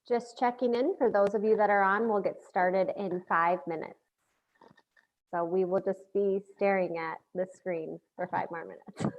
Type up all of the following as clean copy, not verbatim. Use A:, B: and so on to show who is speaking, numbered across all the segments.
A: Just checking in for those of you that are on, we'll get started in 5 minutes. So we will just be staring at the screen for 5 more minutes.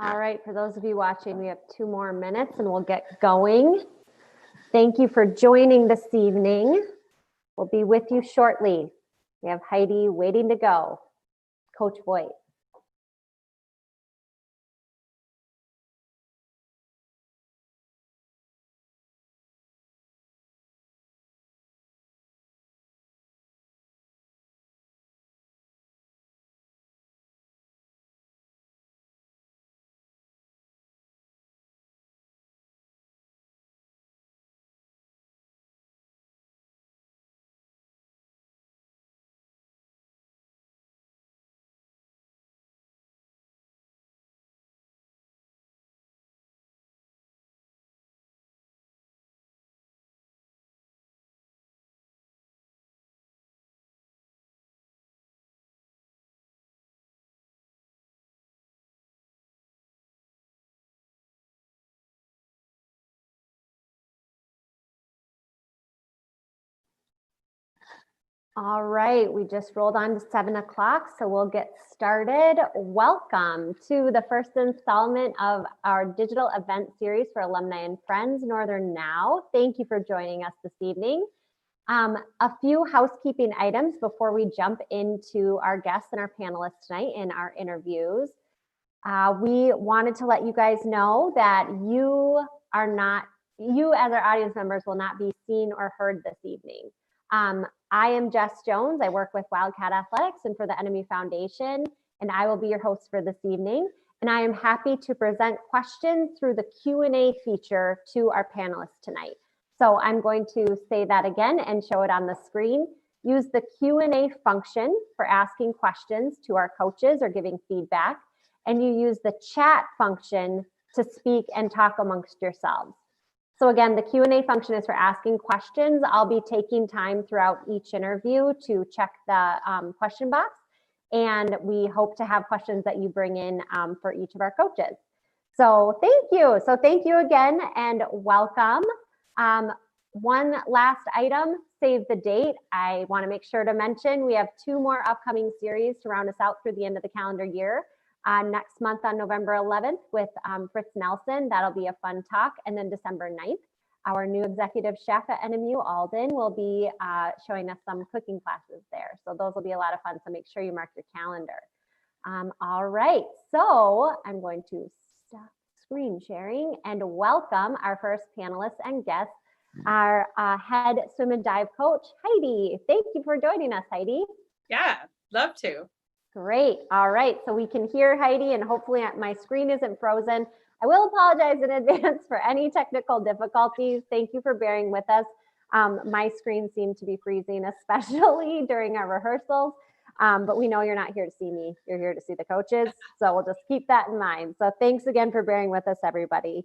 A: All right, for those of you watching, we have 2 more minutes and we'll get going. Thank you for joining this evening. We'll be with you shortly. We have Heidi waiting to go. Coach Voigt. All right, we just rolled on to 7 o'clock, so we'll get started. Welcome to the first installment of our digital event series for alumni and friends, Northern Now. Thank you for joining us this evening. A few housekeeping items before we jump into our guests and our panelists tonight in our interviews. We wanted to let you guys know that you as our audience members will not be seen or heard this evening. I am Jess Jones. I work with Wildcat Athletics and for the NMU Foundation, and I will be your host for this evening. And I am happy to present questions through the Q&A feature to our panelists tonight. So I'm going to say that again and show it on the screen. Use the Q&A function for asking questions to our coaches or giving feedback. And you use the chat function to speak and talk amongst yourselves. So again, the Q&A function is for asking questions. I'll be taking time throughout each interview to check the question box. And we hope to have questions that you bring in for each of our coaches. So thank you. So thank you again and welcome. One last item, save the date. I want to make sure to mention we have 2 more upcoming series to round us out through the end of the calendar year. Next month on November 11th with Fritz Nelson. That'll be a fun talk. And then December 9th, our new executive chef at NMU, Alden, will be showing us some cooking classes there. So those will be a lot of fun. So make sure you mark your calendar. All right. So I'm going to stop screen sharing and welcome our first panelist and guest, our head swim and dive coach, Heidi. Thank you for joining us, Heidi.
B: Yeah, love to.
A: Great. All right. So we can hear Heidi and hopefully my screen isn't frozen. I will apologize in advance for any technical difficulties. Thank you for bearing with us. My screen seemed to be freezing, especially during our rehearsals. But we know you're not here to see me. You're here to see the coaches. So we'll just keep that in mind. So thanks again for bearing with us, everybody.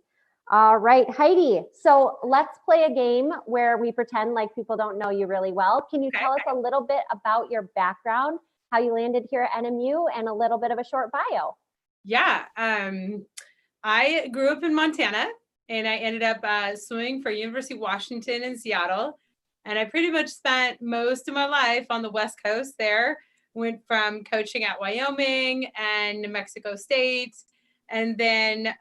A: All right, Heidi. So let's play a game where we pretend like people don't know you really well. Can you tell us a little bit about your background, how you landed here at NMU, and a little bit of a short bio?
B: Yeah, I grew up in Montana, and I ended up swimming for University of Washington in Seattle. And I pretty much spent most of my life on the West Coast there. Went from coaching at Wyoming and New Mexico State, and then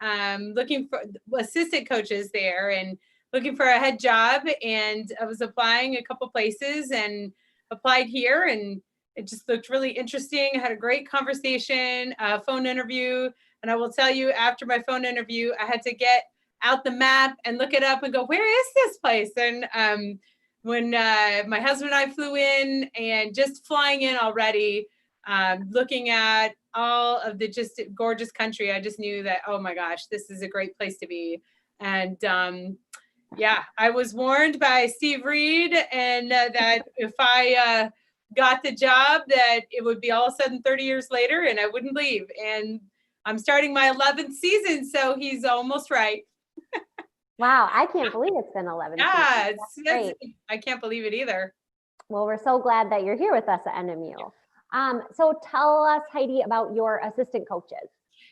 B: looking for assistant coaches there and looking for a head job. And I was applying a couple places and applied here, and it just looked really interesting. I had a great conversation, phone interview. And I will tell you, after my phone interview, I had to get out the map and look it up and go, where is this place? And when my husband and I flew in, and just flying in already, looking at all of the just gorgeous country, I just knew that, oh my gosh, this is a great place to be. And yeah, I was warned by Steve Reed and that if I got the job, that it would be all of a sudden 30 years later and I wouldn't leave. And I'm starting my 11th season, so he's almost right.
A: Wow, I can't believe it's been 11
B: yeah,
A: seasons.
B: I can't believe it either.
A: Well, we're so glad that you're here with us at NMU. So tell us, Heidi, about your assistant coaches.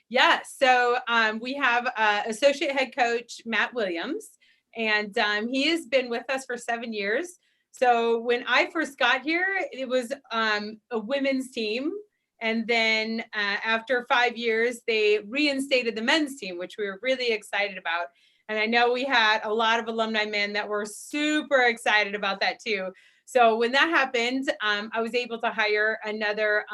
B: Yeah, so we have associate head coach Matt Williams, and he has been with us for 7 years. So when I first got here, it was a women's team. And then after 5 years, they reinstated the men's team, which we were really excited about. And I know we had a lot of alumni men that were super excited about that too. So when that happened, I was able to hire another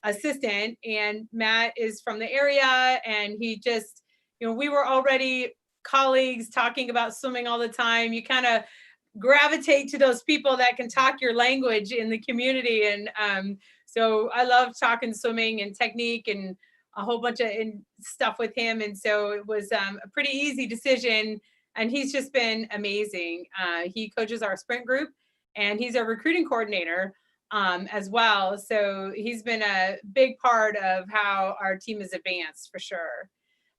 B: assistant, and Matt is from the area, and he just, we were already colleagues talking about swimming all the time. You kind of gravitate to those people that can talk your language in the community. And so I love talking swimming and technique and a whole bunch of stuff with him. And so it was a pretty easy decision. And he's just been amazing. He coaches our sprint group, and he's our recruiting coordinator as well. So he's been a big part of how our team has advanced for sure.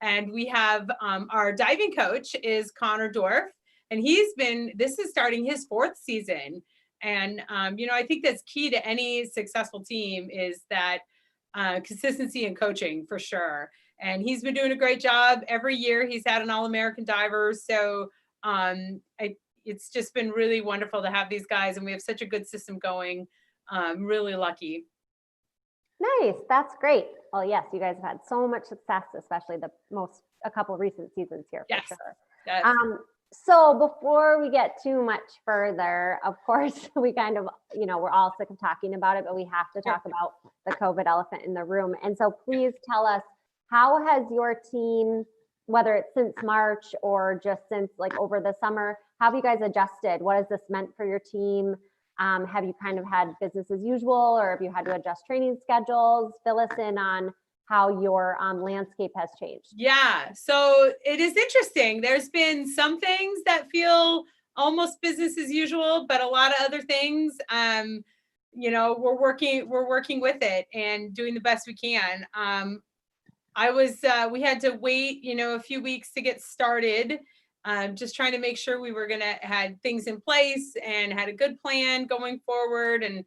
B: And we have our diving coach is Connor Dorff, and this is starting his 4th season. And, I think that's key to any successful team is that consistency in coaching for sure. And he's been doing a great job. Every year he's had an All-American diver. So it's just been really wonderful to have these guys, and we have such a good system going. Really lucky.
A: Nice. That's great. Well, yes, you guys have had so much success, especially a couple recent seasons here for sure.
B: Yes.
A: So before we get too much further, of course, we kind of, we're all sick of talking about it, but we have to talk about the COVID elephant in the room. And so please tell us, how has your team, whether it's since March or just since like over the summer, how have you guys adjusted? What has this meant for your team? Have you kind of had business as usual, or have you had to adjust training schedules? Fill us in on how your landscape has changed.
B: Yeah, so it is interesting. There's been some things that feel almost business as usual, but a lot of other things, we're working with it and doing the best we can. We had to wait, a few weeks to get started, just trying to make sure we were had things in place and had a good plan going forward. And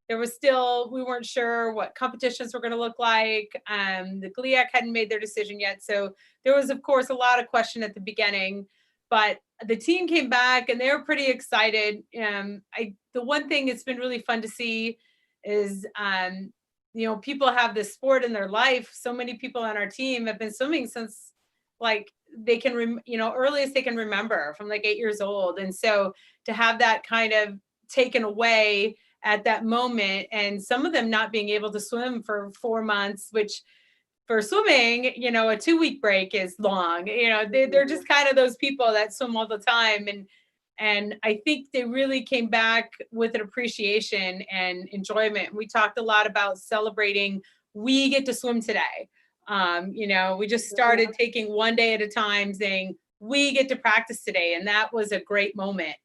B: we weren't sure what competitions were going to look like. The GLIAC hadn't made their decision yet. So there was, of course, a lot of question at the beginning, but the team came back and they were pretty excited. The one thing it's been really fun to see is, people have this sport in their life. So many people on our team have been swimming since like they can, earliest they can remember, from like 8 years old. And so to have that kind of taken away at that moment, and some of them not being able to swim for 4 months, which for swimming, a 2-week break is long. They're just kind of those people that swim all the time. And I think they really came back with an appreciation and enjoyment. We talked a lot about celebrating. We get to swim today. We just started taking one day at a time, saying we get to practice today. And that was a great moment.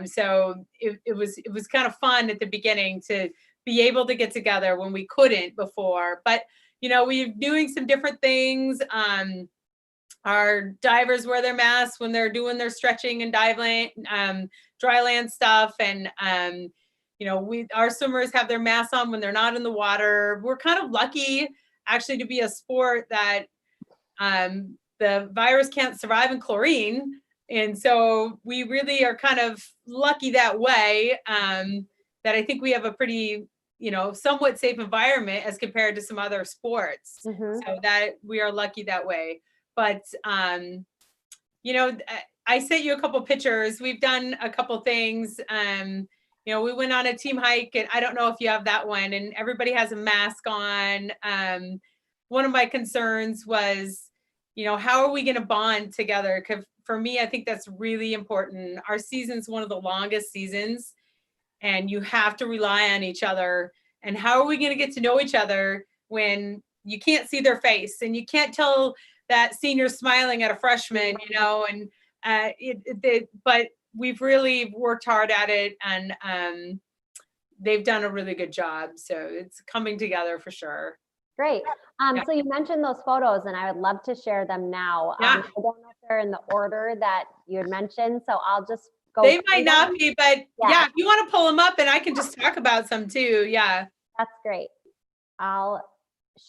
B: So it was kind of fun at the beginning to be able to get together when we couldn't before. But, we're doing some different things. Our divers wear their masks when they're doing their stretching and dry land stuff. And, our swimmers have their masks on when they're not in the water. We're kind of lucky actually to be a sport that the virus can't survive in chlorine. And so we really are kind of lucky that way, that I think we have a pretty, somewhat safe environment as compared to some other sports.
A: Mm-hmm.
B: So that we are lucky that way. But, I sent you a couple pictures. We've done a couple things. We went on a team hike, and I don't know if you have that one, and everybody has a mask on. One of my concerns was, how are we going to bond together? Because for me, I think that's really important. Our season's one of the longest seasons, and you have to rely on each other. And how are we going to get to know each other when you can't see their face and you can't tell that senior smiling at a freshman, but we've really worked hard at it, and they've done a really good job. So it's coming together for sure.
A: Great. So you mentioned those photos, and I would love to share them now.
B: Yeah.
A: I don't know if they're in the order that you had mentioned, so I'll just go.
B: They might not be, but
A: yeah,
B: if you want to pull them up, and I can just talk about some too. Yeah.
A: That's great. I'll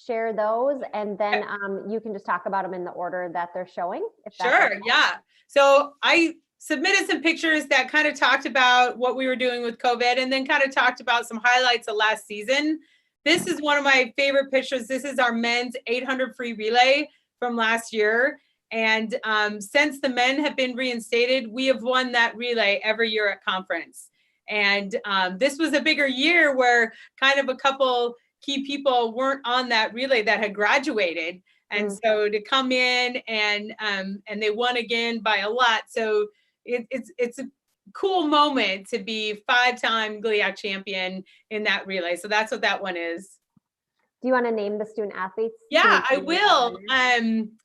A: share those, and then you can just talk about them in the order that they're showing. If that's
B: sure.
A: okay.
B: Yeah. So I submitted some pictures that kind of talked about what we were doing with COVID, and then kind of talked about some highlights of last season. This is one of my favorite pictures. This is our men's 800 free relay from last year. And since the men have been reinstated, we have won that relay every year at conference. And this was a bigger year where kind of a couple key people weren't on that relay that had graduated. And so to come in and they won again by a lot. So it's a cool moment to be 5-time GLIAC champion in that relay. So that's what that one is.
A: Do you want to name the student athletes?
B: Yeah, I will.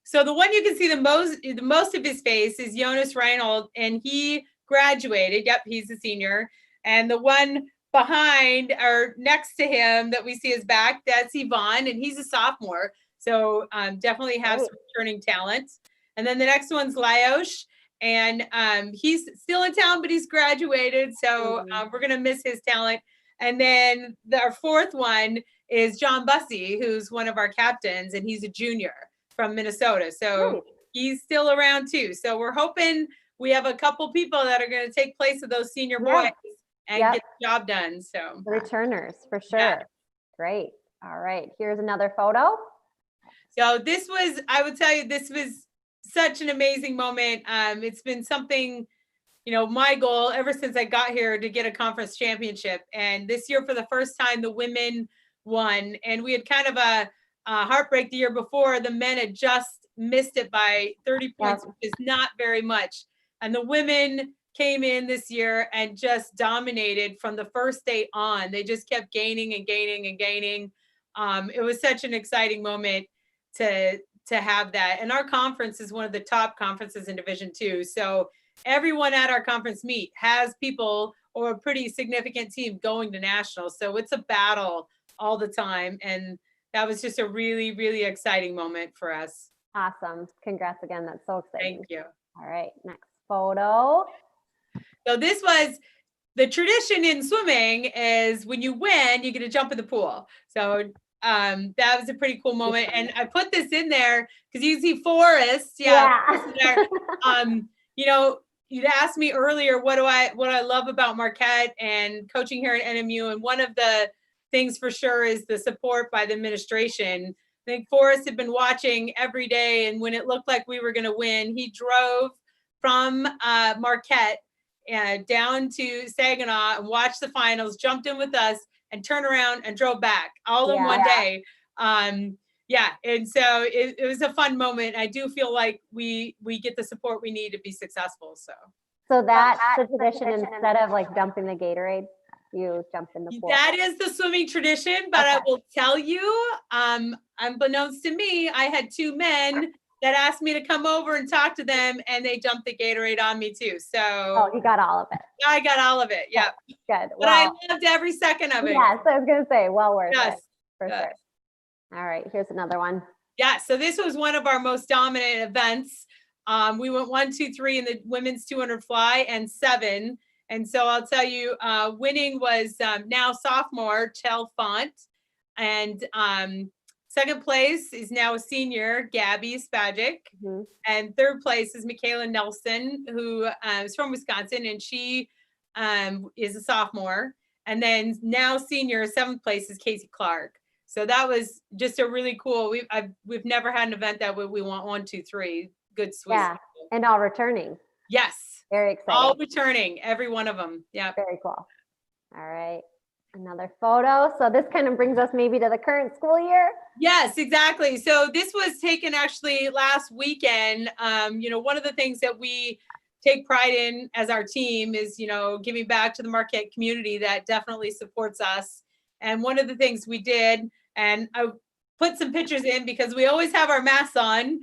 B: So the one you can see the most of his face is Jonas Reinhold, and he graduated. Yep, he's a senior. And the one behind or next to him that we see is back, that's Yvonne, and he's a sophomore. So definitely has some returning talent. And then the next one's Laosh, and he's still in town, but he's graduated. So we're going to miss his talent. And then our fourth one is John Bussey, who's one of our captains, and he's a junior from Minnesota. So he's still around too. So we're hoping we have a couple people that are going to take place of those senior boys and get the job done. So
A: returners for sure. Yeah. Great. All right. Here's another photo.
B: So this was, I would tell you, this was such an amazing moment. It's been something, my goal ever since I got here to get a conference championship. And this year, for the first time, the women won. And we had kind of a heartbreak the year before. The men had just missed it by 30 points, which is not very much. And the women came in this year and just dominated from the first day on. They just kept gaining and gaining and gaining. It was such an exciting moment to have that. And our conference is one of the top conferences in Division II. So everyone at our conference meet has people or a pretty significant team going to nationals. So it's a battle all the time. And that was just a really, really exciting moment for us.
A: Awesome. Congrats again. That's so exciting.
B: Thank you.
A: All right, next photo.
B: So this was the tradition in swimming is when you win, you get to jump in the pool. So that was a pretty cool moment. And I put this in there because you see Forrest. Yeah. You know, you'd asked me earlier, what I love about Marquette and coaching here at NMU. And one of the things for sure is the support by the administration. I think Forrest had been watching every day. And when it looked like we were going to win, he drove from Marquette down to Saginaw and watched the finals, jumped in with us, and turned around and drove back all in one day. And so it was a fun moment. I do feel like we get the support we need to be successful.
A: So that's the tradition. Instead of like dumping the Gatorade, you jump in the pool.
B: That is the swimming tradition, but I will tell you, unbeknownst to me, I had two men that asked me to come over and talk to them, and they dumped the Gatorade on me too. So
A: you got all of it.
B: I got all of it. Yeah.
A: Good.
B: But I loved every second of it.
A: Yes, I was gonna say, well worth it. For
B: Yes.
A: sure. All right, here's another one.
B: Yeah, so this was one of our most dominant events. We went 1, 2, 3 in the women's 200 fly and 7. And so I'll tell you, winning was now sophomore Chell Font, and second place is now a senior, Gabby Spagic. And third place is Michaela Nelson, who is from Wisconsin, and she is a sophomore. And then now senior, 7th place is Casey Clark. So that was just a really cool. We've never had an event that we want 1, 2, 3 good sweep.
A: Yeah, and all returning.
B: Yes.
A: Very exciting.
B: All returning, every one of them. Yeah.
A: Very cool. All right. Another photo. So this kind of brings us maybe to the current school year.
B: Yes, exactly. So this was taken actually last weekend. One of the things that we take pride in as our team is, giving back to the Marquette community that definitely supports us. And one of the things we did, and I put some pictures in because we always have our masks on,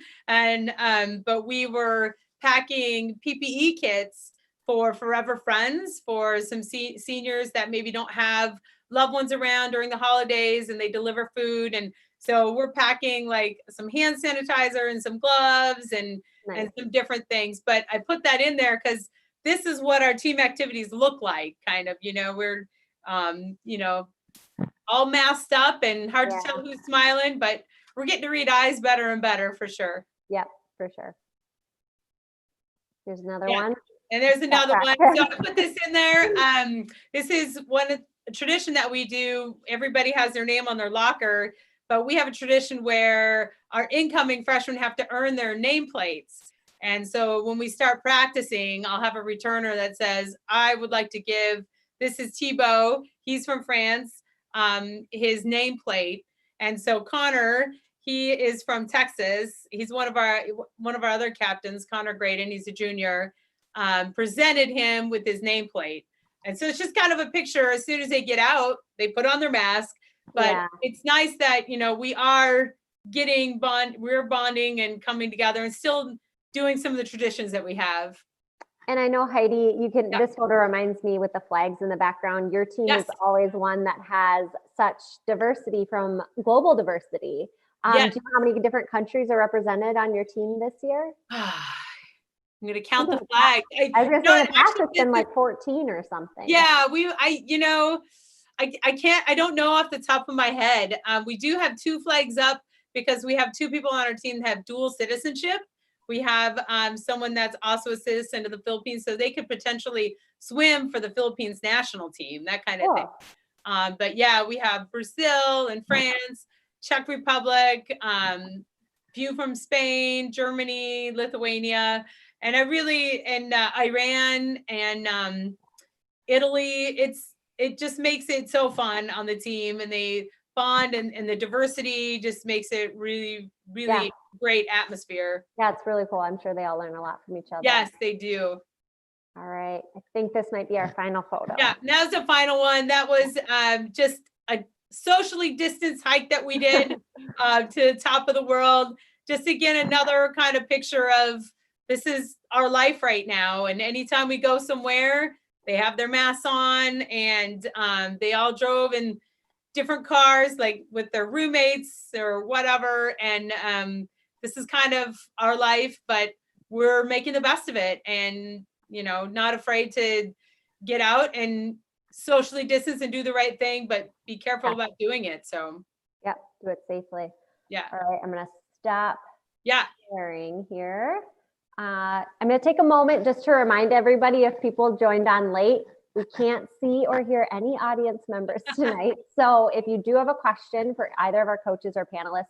B: but we were packing PPE kits for Forever Friends for some seniors that maybe don't have loved ones around during the holidays, and they deliver food. And so we're packing like some hand sanitizer and some gloves and some different things. But I put that in there because this is what our team activities look like, kind of, we're, all masked up and hard to tell who's smiling, but we're getting to read eyes better and better for sure.
A: Yep, for sure. There's another one.
B: And there's another one. So I put this in there. This is a tradition that we do. Everybody has their name on their locker, but we have a tradition where our incoming freshmen have to earn their nameplates. And so when we start practicing, I'll have a returner that says, I would like to give, this is Thibaut, he's from France, his nameplate. And so Connor, he is from Texas. He's one of our other captains, Connor Graydon. He's a junior. Presented him with his nameplate, and so it's just kind of a picture. As soon as they get out, they put on their mask. But it's nice that we are we're bonding and coming together, and still doing some of the traditions that we have.
A: And I know, Heidi, this photo reminds me with the flags in the background. Your team is always one that has such diversity, from global diversity. Do you know how many different countries are represented on your team this year?
B: I'm going to count the flag.
A: I was going to say in the past it's been like 14 or something.
B: Yeah, I don't know off the top of my head. We do have 2 flags up because we have 2 people on our team that have dual citizenship. We have someone that's also a citizen of the Philippines, so they could potentially swim for the Philippines national team, that kind of thing. But yeah, we have Brazil and France, Czech Republic, few from Spain, Germany, Lithuania, and Iran and Italy. It just makes it so fun on the team, and they bond, and the diversity just makes it really, really great atmosphere.
A: Yeah, it's really cool. I'm sure they all learn a lot from each other.
B: Yes, they do.
A: All right. I think this might be our final photo.
B: Yeah, now's the final one. That was just a socially distanced hike that we did to the top of the world. Just again, another kind of picture of this is our life right now. And anytime we go somewhere, they have their masks on, and they all drove in different cars, like with their roommates or whatever. And this is kind of our life, but we're making the best of it, and not afraid to get out and socially distance and do the right thing, but be careful about doing it. So
A: yep, do it safely.
B: yeah.
A: All right, I'm gonna stop
B: Yeah.
A: sharing here. I'm gonna take a moment just to remind everybody, if people joined on late, we can't see or hear any audience members tonight. So if you do have a question for either of our coaches or panelists,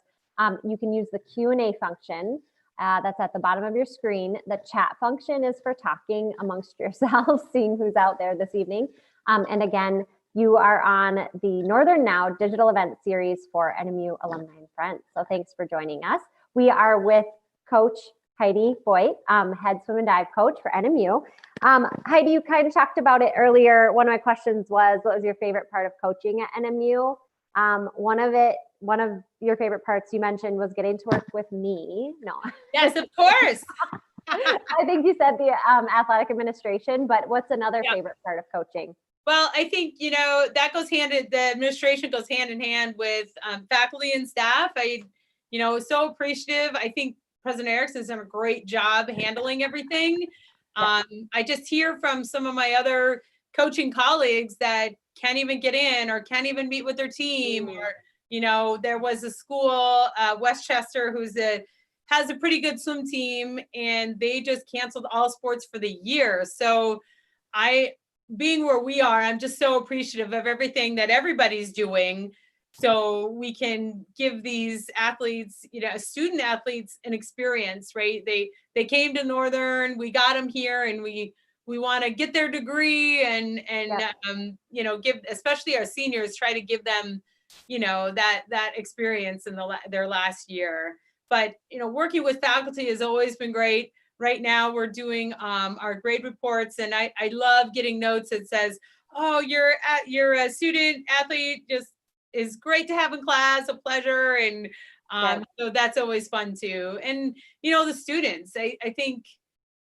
A: you can use the Q&A function. That's at the bottom of your screen. The chat function is for talking amongst yourselves, seeing who's out there this evening. And again, you are on the Northern Now digital event series for NMU alumni and friends. So thanks for joining us. We are with Coach Heidi Voigt, head swim and dive coach for NMU. Heidi, you kind of talked about it earlier. One of my questions was, what was your favorite part of coaching at NMU? One of your favorite parts you mentioned was getting to work with me. No.
B: Yes, of course.
A: I think you said the athletic administration, but what's another favorite part of coaching?
B: Well, I think, that goes the administration goes hand in hand with faculty and staff. So appreciative. I think President Erickson has done a great job handling everything. I just hear from some of my other coaching colleagues that can't even get in or can't even meet with their team. Or, there was a school, Westchester, has a pretty good swim team, and they just canceled all sports for the year. So being where we are, I'm just so appreciative of everything that everybody's doing, so we can give these athletes, student athletes, an experience, right? They came to Northern, we got them here, and we want to get their degree and give, especially our seniors, try to give them, that experience in their last year. But working with faculty has always been great. Right now we're doing our grade reports, and I love getting notes that says, oh, you're a student athlete, just is great to have in class, a pleasure. And so that's always fun too. And the students, I think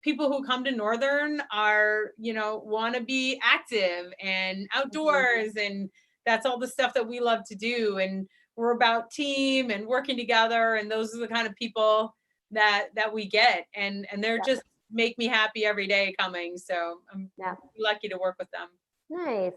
B: people who come to Northern are, want to be active and outdoors, and that's all the stuff that we love to do. And we're about team and working together, and those are the kind of people that we get, and they're just make me happy every day coming. So I'm lucky to work with them.
A: Nice.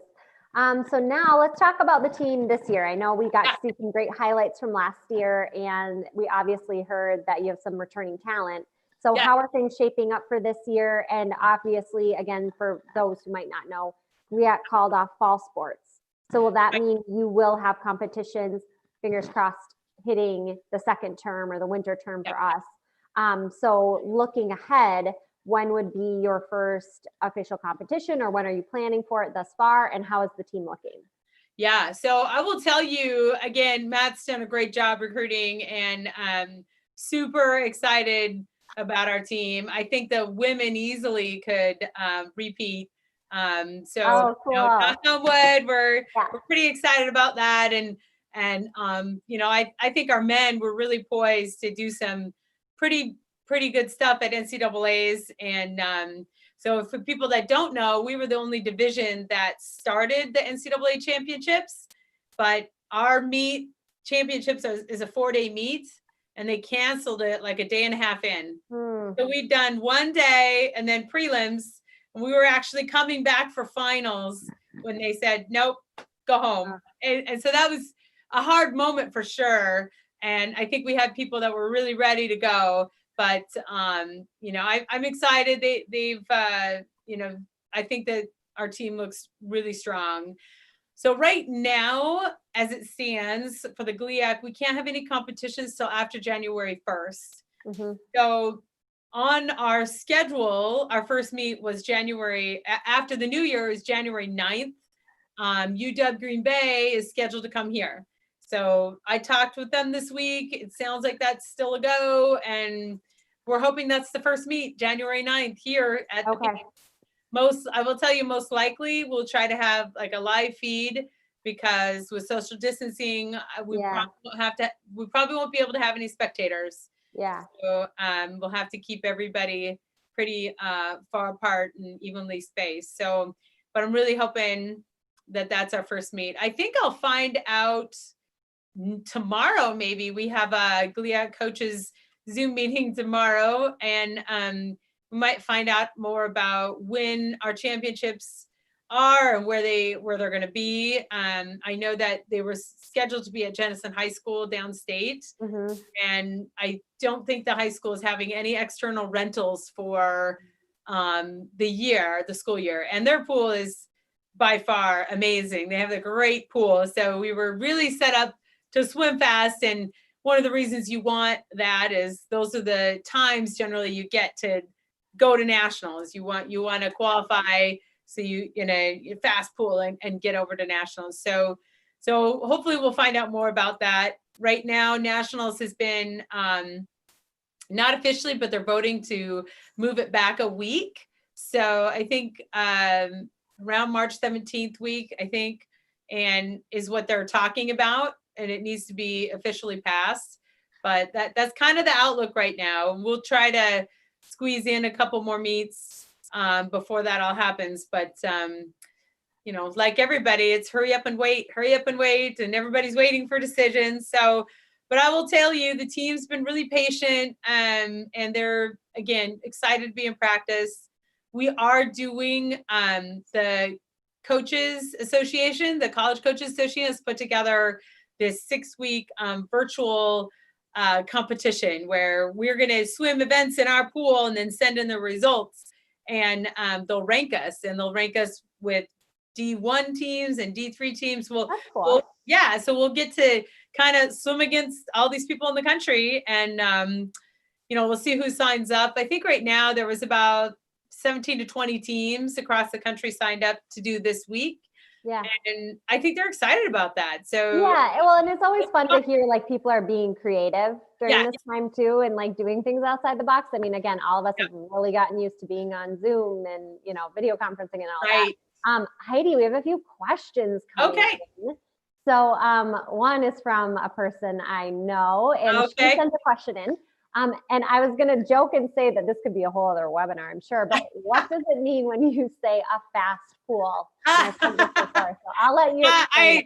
A: So now let's talk about the team this year. I know we got to see some great highlights from last year, and we obviously heard that you have some returning talent. So how are things shaping up for this year? And obviously, again, for those who might not know, we got called off fall sports. So will that mean you will have competitions, fingers crossed, hitting the second term or the winter term for us? So looking ahead, when would be your first official competition, or when are you planning for it thus far, and how is the team looking?
B: Yeah, so I will tell you again, Matt's done a great job recruiting, and super excited about our team. I think the women easily could repeat. So
A: cool.
B: Knock on wood, we're pretty excited about that. And I think our men were really poised to do some pretty good stuff at NCAAs. And so for people that don't know, we were the only division that started the NCAA championships, but our meet championships is a 4-day meet, and they canceled it like a day and a half in. So we'd done one day and then prelims, and we were actually coming back for finals when they said, nope, go home. And so that was a hard moment for sure. And I think we had people that were really ready to go. But, I'm excited. They've I think that our team looks really strong. So right now, as it stands for the GLIAC, we can't have any competitions till after January 1st. So on our schedule, our first meet was after the new year is January 9th. UW Green Bay is scheduled to come here. So I talked with them this week. It sounds like that's still a go, and we're hoping that's the first meet, January 9th here at the I will tell you, most likely we'll try to have like a live feed, because with social distancing, we probably won't be able to have any spectators.
A: Yeah.
B: So we'll have to keep everybody pretty far apart and evenly spaced. So, but I'm really hoping that that's our first meet. I think I'll find out tomorrow. Maybe we have a GLIAC coaches Zoom meeting tomorrow, and we might find out more about when our championships are and where they're going to be. I know that they were scheduled to be at Jenison High School downstate, and I don't think the high school is having any external rentals for the school year, and their pool is by far amazing. They have a great pool, so we were really set up to swim fast. And one of the reasons you want that is those are the times generally you get to go to nationals. You want to qualify, so you in a fast pool and get over to nationals. So hopefully we'll find out more about that. Right now, nationals has been not officially, but they're voting to move it back a week. So I think around March 17th week, I think, and is what they're talking about, and it needs to be officially passed. But that's kind of the outlook right now. We'll try to squeeze in a couple more meets before that all happens. But like everybody, it's hurry up and wait, and everybody's waiting for decisions. So, but I will tell you, the team's been really patient, and they're, again, excited to be in practice. We are doing the Coaches Association, the College Coaches Association has put together this 6-week virtual competition where we're going to swim events in our pool and then send in the results, and they'll rank us with D1 teams and D3 teams.
A: That's cool.
B: So we'll get to kind of swim against all these people in the country, and we'll see who signs up. I think right now there was about 17 to 20 teams across the country signed up to do this week.
A: Yeah.
B: And I think they're excited about that. So
A: yeah, well, and it's always fun to hear like people are being creative during this time too, and like doing things outside the box. I mean, again, all of us have really gotten used to being on Zoom and video conferencing and all that. Heidi, we have a few questions coming in. So one is from a person I know, and she sent a question in. And I was going to joke and say that this could be a whole other webinar, I'm sure, but what does it mean when you say a fast pool? So I'll let you explain.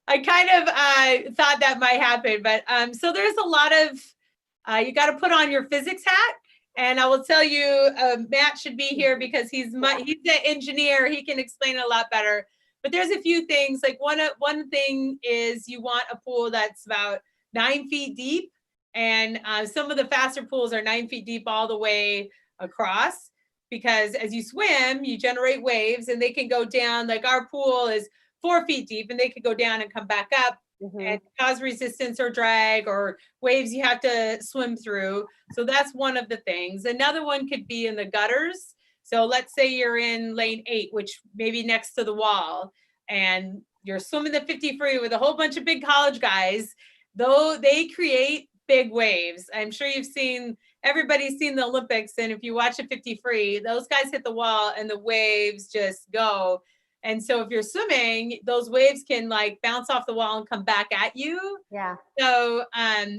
B: I kind of thought that might happen, but so there's a lot of, you got to put on your physics hat. And I will tell you, Matt should be here because he's the engineer. He can explain it a lot better. But there's a few things. Like one thing is you want a pool that's about 9 feet deep. And some of the faster pools are 9 feet deep all the way across, because as you swim, you generate waves, and they can go down. Like our pool is 4 feet deep, and they could go down and come back up and cause resistance or drag or waves you have to swim through. So that's one of the things. Another one could be in the gutters. So let's say you're in lane 8, which maybe next to the wall, and you're swimming the 50 free with a whole bunch of big college guys. Though they create big waves. I'm sure everybody's seen the Olympics, and if you watch a 50 free, those guys hit the wall and the waves just go. And so if you're swimming, those waves can like bounce off the wall and come back at you.
A: Yeah.
B: So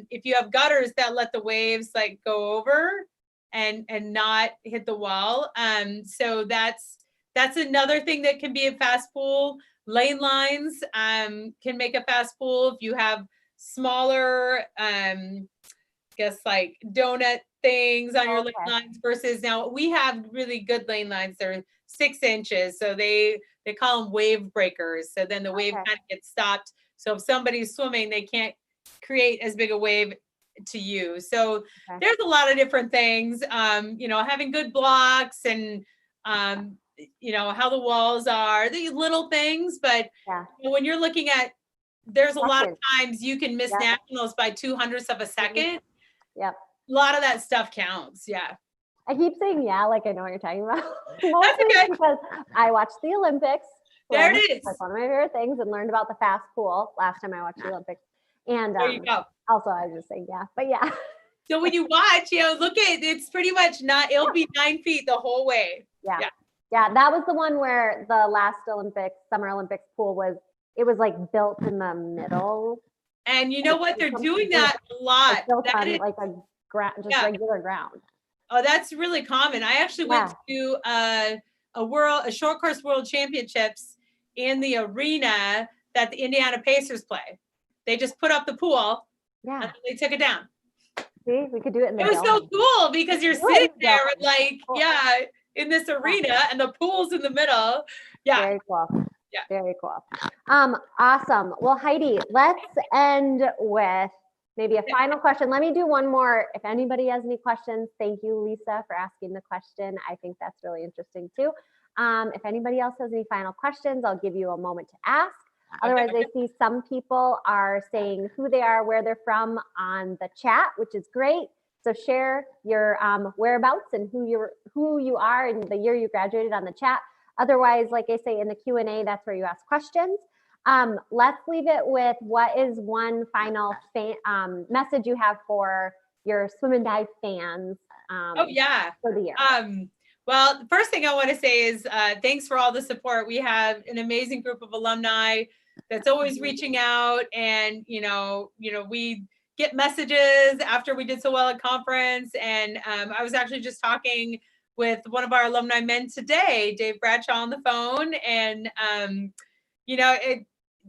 B: if you have gutters that let the waves like go over and not hit the wall, so that's another thing that can be a fast pool. Lane lines can make a fast pool if you have smaller, guess like donut things on your lane lines versus now we have really good lane lines. They're 6 inches. So they call them wave breakers. So then the wave kind of gets stopped. So if somebody's swimming, they can't create as big a wave to you. So there's a lot of different things, having good blocks and, how the walls are, these little things, but when you're looking at, there's a lot of times you can miss nationals by 2/100ths of a second.
A: Yep.
B: A lot of that stuff counts. Yeah.
A: I keep saying, like I know what you're talking about.
B: That's okay.
A: Because I watched the Olympics.
B: There it is.
A: Like one of my favorite things, and learned about the fast pool last time I watched the Olympics. And
B: there you go.
A: Also, I was just saying, but yeah.
B: So when you watch, look at it's pretty much it'll be 9 feet the whole way.
A: Yeah. Yeah, that was the one where the last Summer Olympics pool was like built in the middle.
B: And you know what? They're doing that a lot.
A: It's built
B: That
A: on
B: is,
A: like a
B: yeah.
A: regular ground.
B: Oh, that's really common. I actually went to a short course world championships in the arena that the Indiana Pacers play. They just put up the pool.
A: Yeah.
B: And they took it down.
A: See, we could do it in the
B: It was so cool because you're sitting there like, in this arena and the pool's in the middle. Yeah.
A: Very cool.
B: Yeah.
A: Very cool. Awesome. Well, Heidi, let's end with maybe a final question. Let me do one more. If anybody has any questions, thank you, Lisa, for asking the question. I think that's really interesting too. If anybody else has any final questions, I'll give you a moment to ask. Otherwise, I see some people are saying who they are, where they're from on the chat, which is great. So share your whereabouts and who you are and the year you graduated on the chat. Otherwise, like I say in the Q&A, that's where you ask questions. Let's leave it with what is one final message you have for your swim and dive fans for the year.
B: Well, the first thing I want to say is thanks for all the support. We have an amazing group of alumni that's always reaching out, and we get messages after we did so well at conference. And I was actually just talking with one of our alumni men today, Dave Bradshaw, on the phone, and it's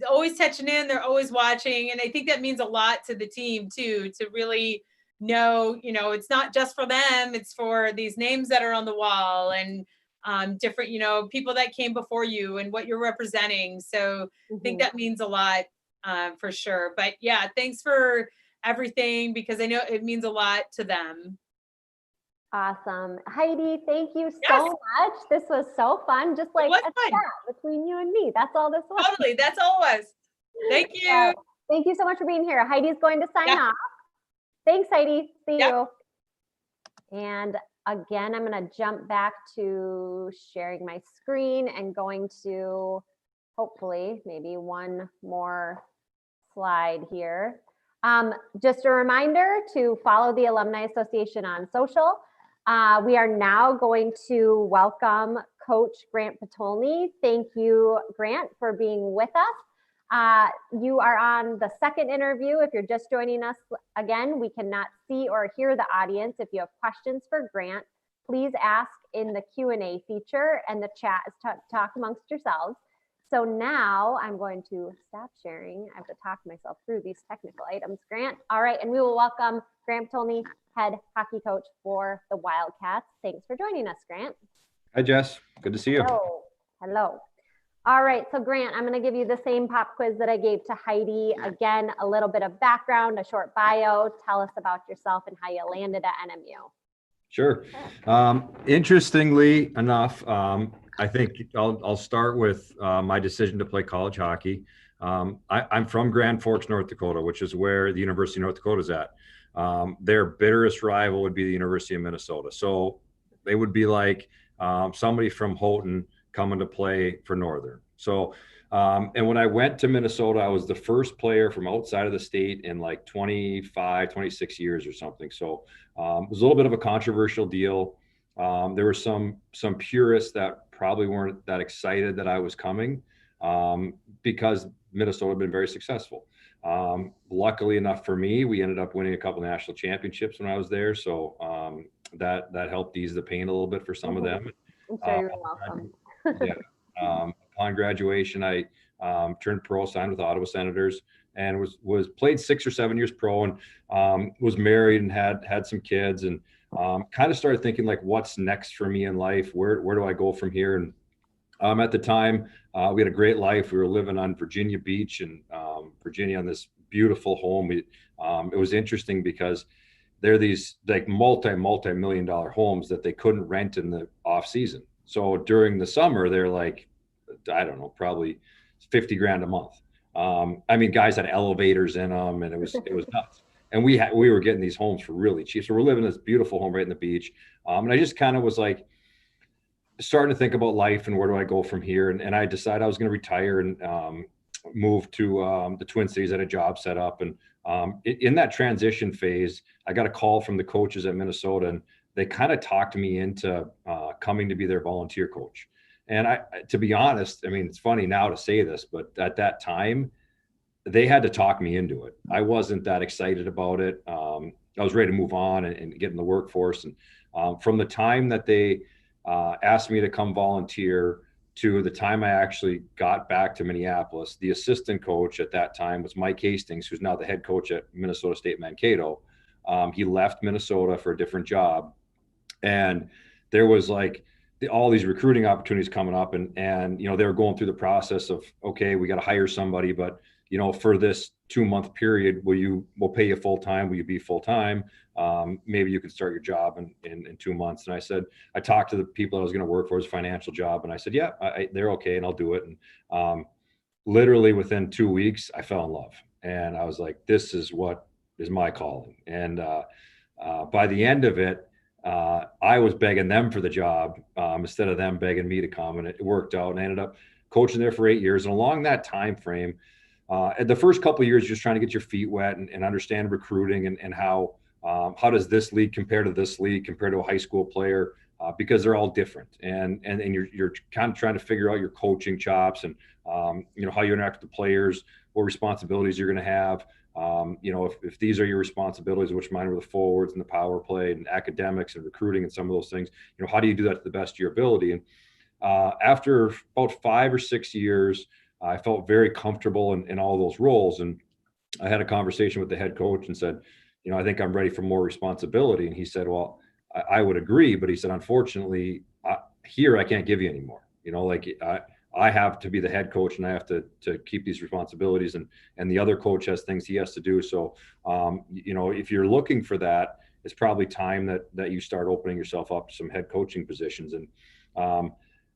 B: always touching in. They're always watching, and I think that means a lot to the team too, to really know, it's not just for them, it's for these names that are on the wall and different, people that came before you and what you're representing. So I think that means a lot for sure. But yeah, thanks for everything, because I know it means a lot to them.
A: Awesome. Heidi, thank you so much. This was so fun. Just like a chat between you and me. That's all this was.
B: Totally. That's all it was. Thank you.
A: Thank you so much for being here. Heidi's going to sign off. Thanks, Heidi. See you. And again, I'm going to jump back to sharing my screen and going to hopefully maybe one more slide here. Just a reminder to follow the Alumni Association on social. We are now going to welcome Coach Grant Patolny. Thank you, Grant, for being with us. You are on the second interview. If you're just joining us again, we cannot see or hear the audience. If you have questions for Grant, please ask in the Q&A feature, and the chat is talk amongst yourselves. So now I'm going to stop sharing. I have to talk myself through these technical items, Grant. All right, and we will welcome Grant Patolny, head hockey coach for the Wildcats. Thanks for joining us, Grant.
C: Hi, Jess. Good to see you.
A: Hello. All right, so Grant, I'm going to give you the same pop quiz that I gave to Heidi. Again, a little bit of background, a short bio. Tell us about yourself and how you landed at NMU.
C: Sure. Interestingly enough, I think I'll start with my decision to play college hockey. I'm from Grand Forks, North Dakota, which is where the University of North Dakota is at. Their bitterest rival would be the University of Minnesota. So they would be like somebody from Houghton coming to play for Northern. So, and when I went to Minnesota, I was the first player from outside of the state in like 26 years or something. So it was a little bit of a controversial deal. There were some purists that probably weren't that excited that I was coming because Minnesota had been very successful. Luckily enough for me, we ended up winning a couple of national championships when I was there. So that helped ease the pain a little bit for some of them.
A: I'm sure you're welcome.
C: Upon graduation, I turned pro, signed with Ottawa Senators, and was played 6 or 7 years pro, and was married and had some kids, and kind of started thinking like, what's next for me in life? Where do I go from here? And at the time, we had a great life. We were living on Virginia Beach in Virginia on this beautiful home. It was interesting because they're these like multi-million dollar homes that they couldn't rent in the off season. So during the summer, they're like, I don't know, probably 50 grand a month. I mean, guys had elevators in them, and it was nuts. And we were getting these homes for really cheap. So we're living in this beautiful home right in the beach. And I just kind of was like starting to think about life and where do I go from here. And I decided I was going to retire and move to the Twin Cities, at a job set up. And in that transition phase, I got a call from the coaches at Minnesota, and they kind of talked me into coming to be their volunteer coach. And to be honest, I mean, it's funny now to say this, but at that time, they had to talk me into it. I wasn't that excited about it. I was ready to move on and get in the workforce. And from the time that they asked me to come volunteer to the time I actually got back to Minneapolis, the assistant coach at that time was Mike Hastings, who's now the head coach at Minnesota State Mankato. He left Minnesota for a different job. And there was like all these recruiting opportunities coming up, and you know, they were going through the process of, okay, we got to hire somebody, but you know, for this 2-month period, we'll pay you full time. Will you be full time? Maybe you can start your job in 2 months. And I said, I talked to the people I was going to work for, his financial job, and I said, yeah, they're okay, and I'll do it. And literally within 2 weeks, I fell in love, and I was like, this is what is my calling. And by the end of it, I was begging them for the job instead of them begging me to come, and it worked out. And I ended up coaching there for 8 years. And along that time frame, at the first couple of years, just trying to get your feet wet and understand recruiting and how does this league compare to this league, compared to a high school player, because they're all different. And you're kind of trying to figure out your coaching chops and you know, how you interact with the players, what responsibilities you're going to have. You know, if these are your responsibilities, which mine were the forwards and the power play and academics and recruiting and some of those things, you know, how do you do that to the best of your ability? And after about 5 or 6 years, I felt very comfortable in all those roles. And I had a conversation with the head coach and said, you know, I think I'm ready for more responsibility. And he said, well, I would agree. But he said, unfortunately, here, I can't give you any more. You know, like I have to be the head coach, and I have to keep these responsibilities, and the other coach has things he has to do. So, you know, if you're looking for that, it's probably time that you start opening yourself up to some head coaching positions. And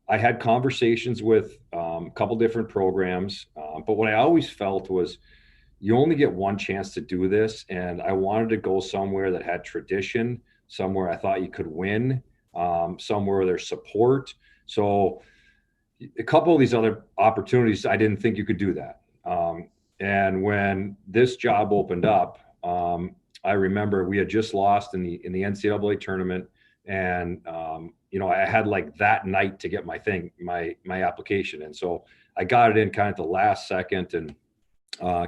C: I had conversations with a couple different programs, but what I always felt was you only get one chance to do this. And I wanted to go somewhere that had tradition, somewhere I thought you could win, somewhere there's support. So a couple of these other opportunities, I didn't think you could do that. And when this job opened up, I remember we had just lost in the NCAA tournament. And, you know, I had like that night to get my application. And so I got it in kind of at the last second, and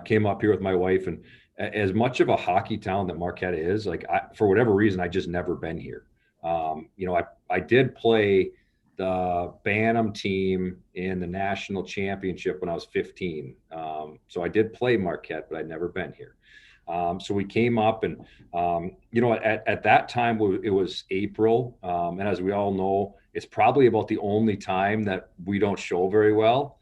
C: came up here with my wife. And as much of a hockey town that Marquette is, like, for whatever reason, I just never been here. You know, I did play the Bantam team in the national championship when I was 15. So I did play Marquette, but I'd never been here. So we came up, and, you know, at that time it was April. And as we all know, it's probably about the only time that we don't show very well.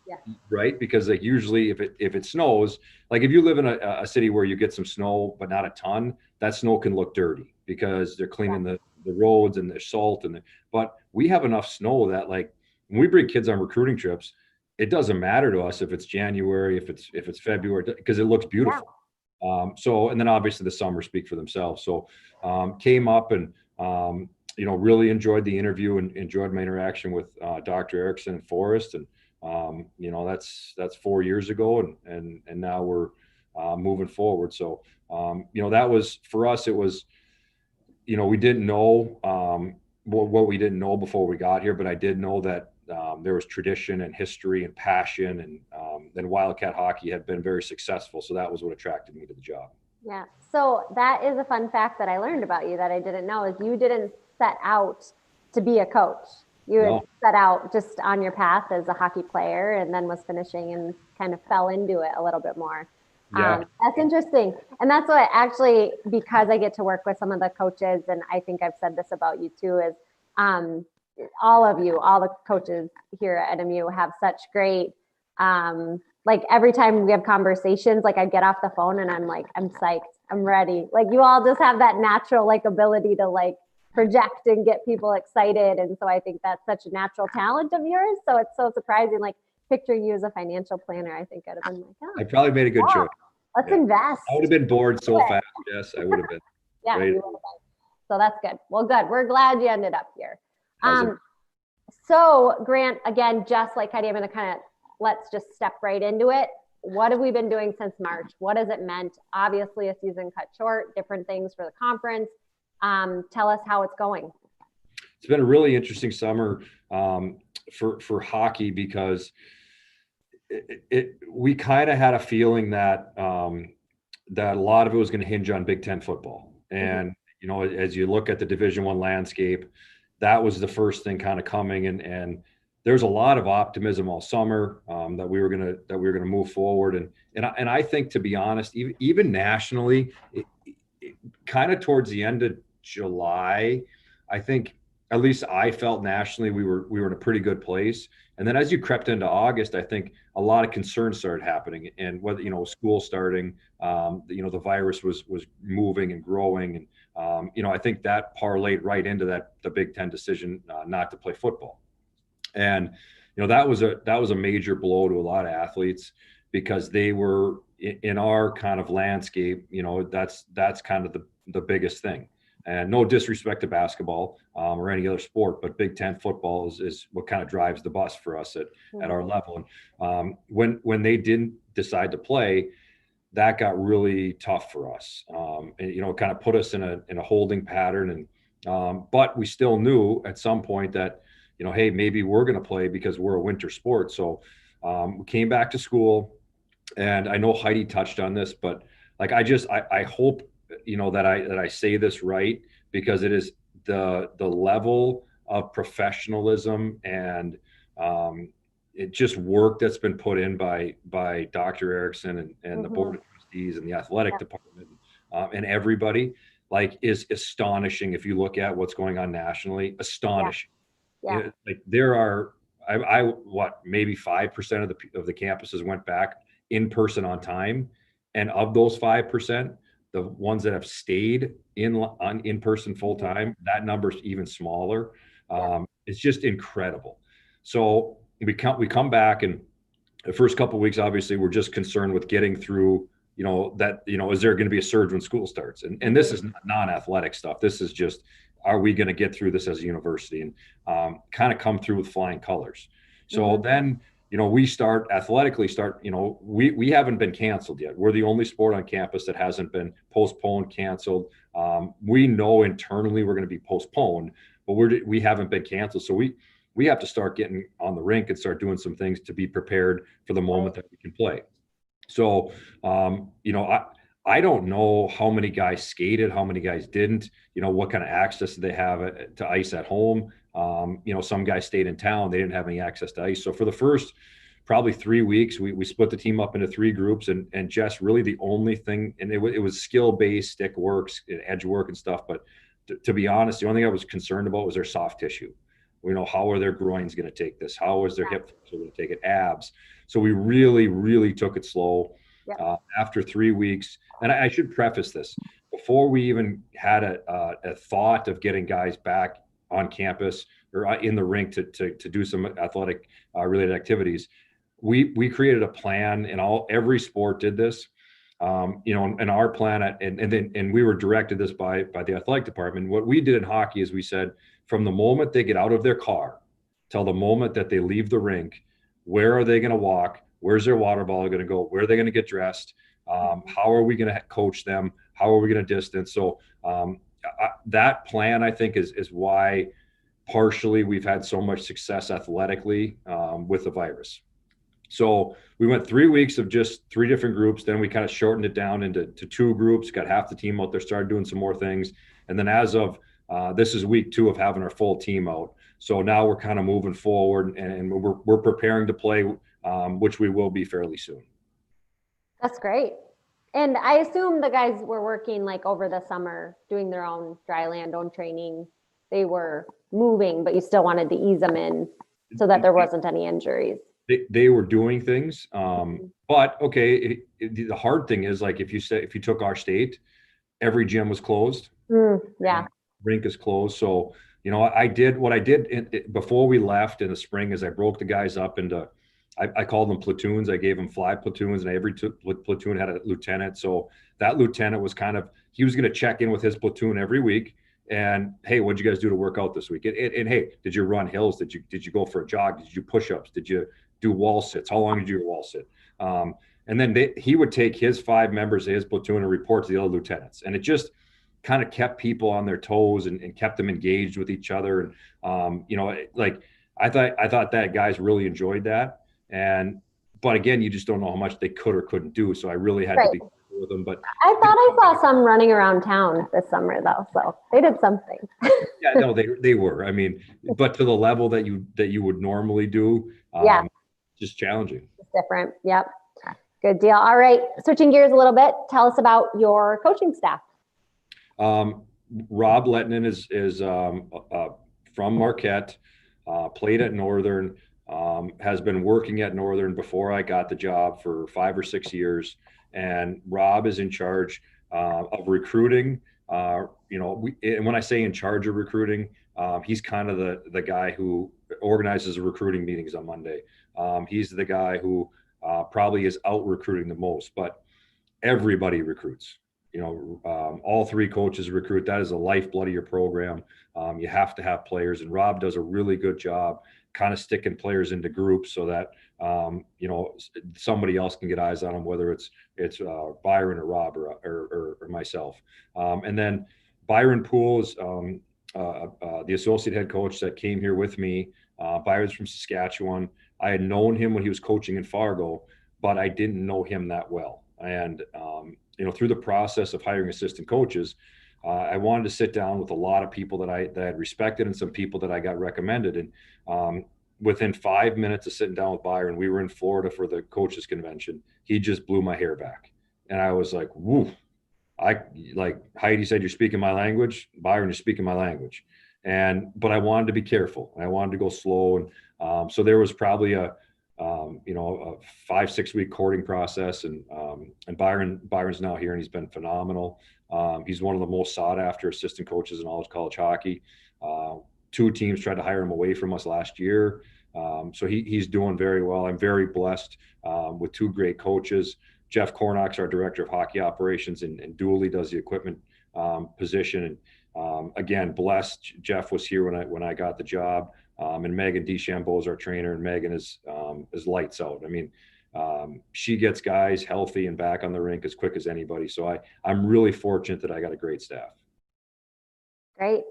A: Yeah.
C: Right. Because like usually if it snows, like if you live in a city where you get some snow, but not a ton, that snow can look dirty because they're cleaning the roads and there's salt but we have enough snow that, like, when we bring kids on recruiting trips, it doesn't matter to us if it's January, if it's February, because it looks beautiful. So, and then obviously the summers speak for themselves. So came up and, you know, really enjoyed the interview and enjoyed my interaction with Dr. Erickson and Forrest. And, you know, that's 4 years ago, and now we're moving forward. So, you know, that was, for us, it was, you know, we didn't know what we didn't know before we got here, but I did know that there was tradition and history and passion, and then Wildcat hockey had been very successful. So that was what attracted me to the job.
A: Yeah. So that is a fun fact that I learned about you that I didn't know, is you didn't set out to be a coach. You had set out just on your path as a hockey player, and then was finishing and kind of fell into it a little bit more.
C: Yeah.
A: That's interesting. And that's what actually, because I get to work with some of the coaches, and I think I've said this about you too, is all of you, all the coaches here at MU have such great, like every time we have conversations, like I get off the phone and I'm like, I'm psyched, I'm ready. Like you all just have that natural like ability to like project and get people excited. And so I think that's such a natural talent of yours. So it's so surprising, like picturing you as a financial planner. I think I'd have been like, oh,
C: I probably made a good choice.
A: Let's invest.
C: I would have been bored so fast. Yes, I would have been.
A: Yeah, you would have been. So that's good. Well, good. We're glad you ended up here. So Grant, again, just like Heidi, I'm going to kind of, let's just step right into it. What have we been doing since March? What has it meant? Obviously a season cut short, different things for the conference. Tell us how it's going.
C: it's been a really interesting summer for hockey because we kind of had a feeling that that a lot of it was going to hinge on Big Ten football. And you know, as you look at the Division I landscape, that was the first thing kind of coming, and there's a lot of optimism all summer that we were gonna move forward, and I think, to be honest, even nationally, kind of towards the end of July, I think, at least I felt nationally we were in a pretty good place. And then as you crept into August, I think a lot of concerns started happening, and whether, you know, school starting, you know, the virus was moving and growing, and you know, I think that parlayed right into the Big Ten decision not to play football. And you know, that was a major blow to a lot of athletes, because they were in our kind of landscape. You know, that's kind of the biggest thing. And no disrespect to basketball or any other sport, but Big Ten football is what kind of drives the bus for us at our level. And when they didn't decide to play, that got really tough for us. And you know, it kind of put us in a holding pattern. And but we still knew at some point that, you know, hey, maybe we're going to play because we're a winter sport. So we came back to school, and I know Heidi touched on this, but like I hope, you know, that I say this right, because it is the level of professionalism and it just work that's been put in by Dr. Erickson and the board of trustees and the athletic department and everybody, like, is astonishing. If you look at what's going on nationally, astonishing.
A: Yeah.
C: You know, like, there are maybe 5% of the campuses went back in person on time, and of those 5%, the ones that have stayed in person full time, that number's even smaller. It's just incredible. So we come back, and the first couple of weeks, obviously, we're just concerned with getting through. You know, that, you know, is there going to be a surge when school starts? And this is non-athletic stuff. This is just, are we going to get through this as a university, and kind of come through with flying colors? So then, you know, we athletically start, you know, we haven't been canceled yet. We're the only sport on campus that hasn't been postponed, canceled. We know internally we're going to be postponed, but we haven't been canceled. So we have to start getting on the rink and start doing some things to be prepared for the moment that we can play. So, you know, I don't know how many guys skated, how many guys didn't, you know, what kind of access they have to ice at home. You know, some guys stayed in town, they didn't have any access to ice. So for the first probably 3 weeks, we split the team up into 3 groups, and just really the only thing, and it was skill-based stick works and edge work and stuff. But to be honest, the only thing I was concerned about was their soft tissue. You know, how are their groins going to take this? How is their hip going to take it? Abs. So we really, really took it slow. After 3 weeks, and I should preface this, before we even had a thought of getting guys back on campus or in the rink to do some athletic related activities, we created a plan, and every sport did this. You know, and our plan, and we were directed this by the athletic department. What we did in hockey is we said, from the moment they get out of their car till the moment that they leave the rink, where are they going to walk? Where's their water bottle going to go? Where are they going to get dressed? How are we going to coach them? How are we going to distance? So that plan, I think, is why partially we've had so much success athletically with the virus. So we went 3 weeks of just 3 different groups. Then we kind of shortened it down into 2 groups, got half the team out there, started doing some more things. And then as of this is week 2 of having our full team out. So now we're kind of moving forward, and we're preparing to play, which we will be fairly soon.
A: That's great. And I assume the guys were working like over the summer, doing their own dry land, own training. They were moving, but you still wanted to ease them in so that there wasn't any injuries.
C: They were doing things, but okay. The hard thing is, like, if you took our state, every gym was closed. Rink is closed. So, you know, what I did before we left in the spring is I broke the guys up into, I called them platoons. I gave them 5 platoons, and every platoon had a lieutenant. So that lieutenant was he was going to check in with his platoon every week. And hey, what'd you guys do to work out this week? And hey, did you run hills? Did you go for a jog? Did you do push-ups? Did you do wall sits? How long did you wall sit? And then he would take his 5 members of his platoon and report to the other lieutenants. And it just kind of kept people on their toes and kept them engaged with each other. And, like I thought that guys really enjoyed that. But again, you just don't know how much they could or couldn't do. So I really had to be careful with them. But
A: I thought I saw some running around town this summer though. So they did something.
C: Yeah, no, they were. I mean, but to the level that you would normally do, just challenging.
A: It's different. Yep. Good deal. All right. Switching gears a little bit. Tell us about your coaching staff.
C: Rob Lettinen is from Marquette, played at Northern, has been working at Northern before I got the job for 5 or 6 years. And Rob is in charge of recruiting. And when I say in charge of recruiting, he's kind of the guy who organizes the recruiting meetings on Monday. He's the guy who probably is out recruiting the most, but everybody recruits. All 3 coaches recruit. That is the lifeblood of your program. You have to have players, and Rob does a really good job kind of sticking players into groups so that somebody else can get eyes on them, whether it's Byron or Rob or myself. And then Byron Poole is the associate head coach that came here with me. Byron's from Saskatchewan. I had known him when he was coaching in Fargo, but I didn't know him that well. And through the process of hiring assistant coaches, I wanted to sit down with a lot of people that I respected and some people that I got recommended. And within 5 minutes of sitting down with Byron, we were in Florida for the coaches convention. He just blew my hair back. And I was like, woo, like Heidi said, you're speaking my language. Byron, you're speaking my language. But I wanted to be careful. I wanted to go slow. And so there was probably a 5-6 week courting process. And Byron's now here and he's been phenomenal. He's one of the most sought after assistant coaches in all of college hockey. 2 teams tried to hire him away from us last year. So he's doing very well. I'm very blessed with 2 great coaches. Jeff Cornock's our director of hockey operations and Dooley does the equipment position. And again, blessed. Jeff was here when I got the job. And Megan DeChambeau is our trainer, and Megan is lights out. I mean, she gets guys healthy and back on the rink as quick as anybody. So I'm really fortunate that I got a great staff.
A: Great.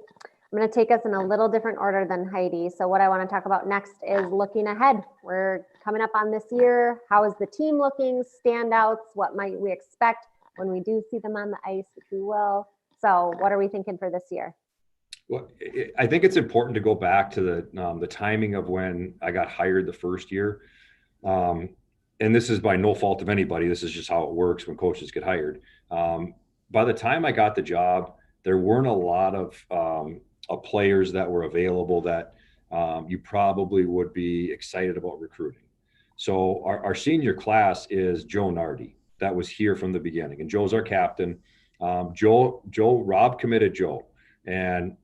A: I'm going to take us in a little different order than Heidi. So what I want to talk about next is looking ahead. We're coming up on this year. How is the team looking? Standouts? What might we expect when we do see them on the ice, if we will? So what are we thinking for this year?
C: Well, I think it's important to go back to the timing of when I got hired the first year. And this is by no fault of anybody. This is just how it works when coaches get hired. By the time I got the job, there weren't a lot of players that were available that you probably would be excited about recruiting. So our senior class is Joe Nardi. That was here from the beginning. And Joe's our captain. Rob committed Joe. And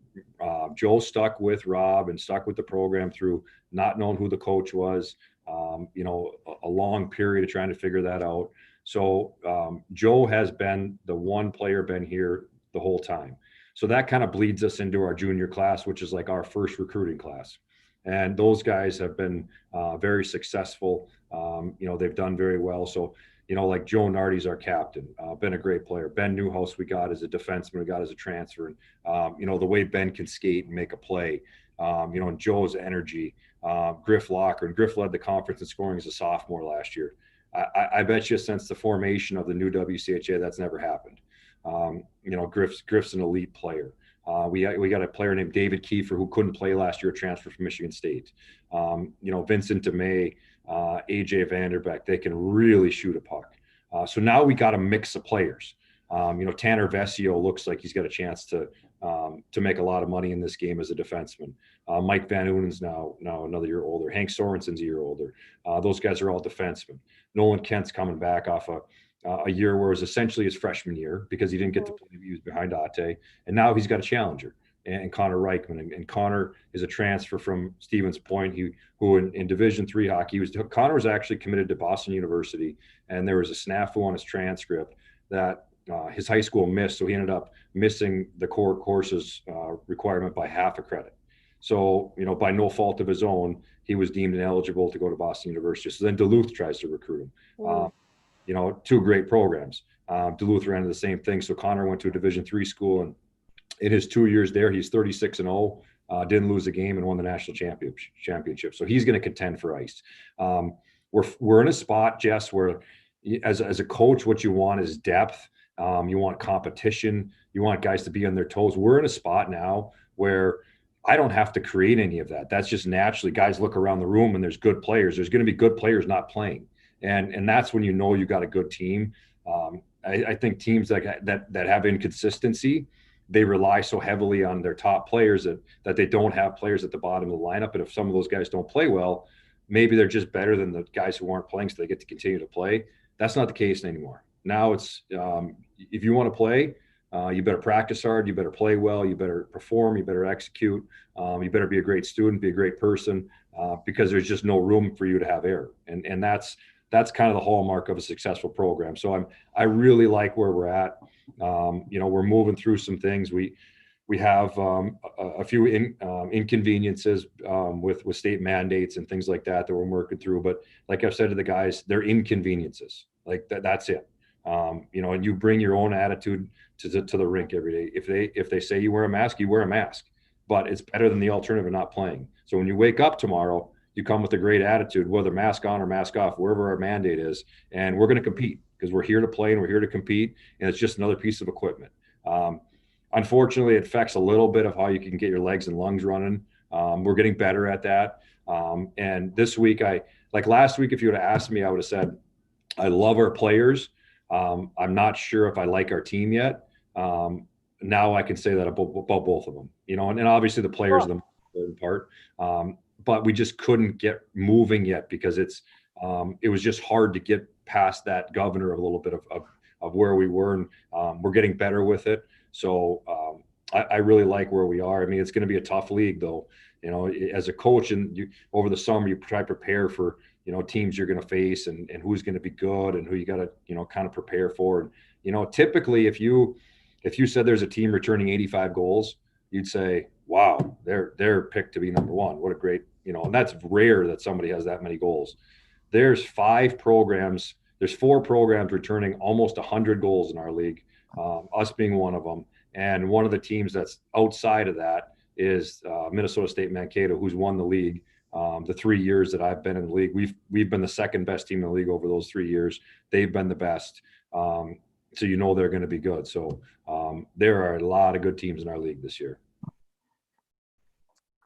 C: Joe stuck with Rob and stuck with the program through not knowing who the coach was, a long period of trying to figure that out. So Joe has been the one player been here the whole time. So that kind of bleeds us into our junior class, which is like our first recruiting class. And those guys have been very successful. They've done very well. So, like Joe Nardi's our captain, been a great player. Ben Newhouse we got as a defenseman, we got as a transfer. And, the way Ben can skate and make a play, and Joe's energy, Griff Locker. And Griff led the conference in scoring as a sophomore last year. I bet you since the formation of the new WCHA, that's never happened. Griff's an elite player. We got a player named David Kiefer who couldn't play last year, transferred from Michigan State. Vincent DeMay, AJ Vanderbeck, they can really shoot a puck. So now we got a mix of players. Tanner Vesio looks like he's got a chance to make a lot of money in this game as a defenseman. Mike Van Oenen's now another year older. Hank Sorensen's a year older. Those guys are all defensemen. Nolan Kent's coming back off a year where it was essentially his freshman year because he didn't get to play. He was behind Ate, and now he's got a challenger and Connor Reichman. And Connor is a transfer from Stevens Point, who in Division III hockey Connor was actually committed to Boston University, and there was a snafu on his transcript that his high school missed, so he ended up missing the core courses requirement by half a credit. So, by no fault of his own, he was deemed ineligible to go to Boston University. So then Duluth tries to recruit him. 2 great programs. Duluth ran the same thing. So Connor went to a Division III school, and in his 2 years there, he's 36-0, didn't lose a game, and won the national championship. So he's going to contend for ice. We're in a spot, Jess, where as a coach, what you want is depth. You want competition. You want guys to be on their toes. We're in a spot now where I don't have to create any of that. That's just naturally, guys look around the room and there's good players. There's going to be good players not playing. And that's when you know you got a good team. I think teams that have inconsistency, they rely so heavily on their top players that they don't have players at the bottom of the lineup. And if some of those guys don't play well, maybe they're just better than the guys who aren't playing, so they get to continue to play. That's not the case anymore. Now it's if you want to play, you better practice hard, you better play well, you better perform, you better execute, you better be a great student, be a great person, because there's just no room for you to have error. And that's kind of the hallmark of a successful program. So I really like where we're at. We're moving through some things. We have a few inconveniences with state mandates and things like that we're working through. But like I've said to the guys, they're inconveniences. Like that's it. And you bring your own attitude to the rink every day. If they say you wear a mask, you wear a mask. But it's better than the alternative of not playing. So when you wake up tomorrow, you come with a great attitude, whether mask on or mask off, wherever our mandate is, and we're going to compete because we're here to play and we're here to compete, and it's just another piece of equipment. Unfortunately, it affects a little bit of how you can get your legs and lungs running. We're getting better at that. And this week, like last week, if you would have asked me, I would have said, I love our players. I'm not sure if I like our team yet. Now I can say that about both of them, and obviously the players are the most important part. But we just couldn't get moving yet because it was just hard to get past that governor a little bit of where we were. And we're getting better with it. So I really like where we are. I mean, it's going to be a tough league though, as a coach, and over the summer, you try to prepare for, teams you're going to face and who's going to be good and who you got to, kind of prepare for. And, typically if you said there's a team returning 85 goals, you'd say, wow, they're picked to be number one. What a great, and that's rare that somebody has that many goals. There's 4 programs returning almost 100 goals in our league, us being one of them. And one of the teams that's outside of that is Minnesota State Mankato, who's won the league the 3 years that I've been in the league. We've been the second best team in the league over those 3 years. They've been the best. So they're going to be good. So there are a lot of good teams in our league this year.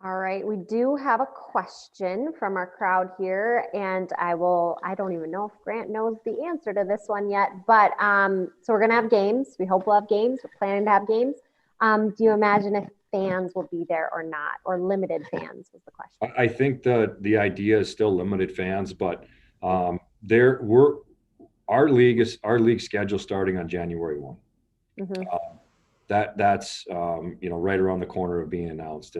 A: All right, we do have a question from our crowd here, and I don't even know if Grant knows the answer to this one yet, but so we're gonna have games. We hope we'll have games. We're planning to have games. Do you imagine if fans will be there or not, or limited fans was the question?
C: I think the idea is still limited fans, but our league schedule starting on January 1. Mm-hmm. That's right around the corner of being announced,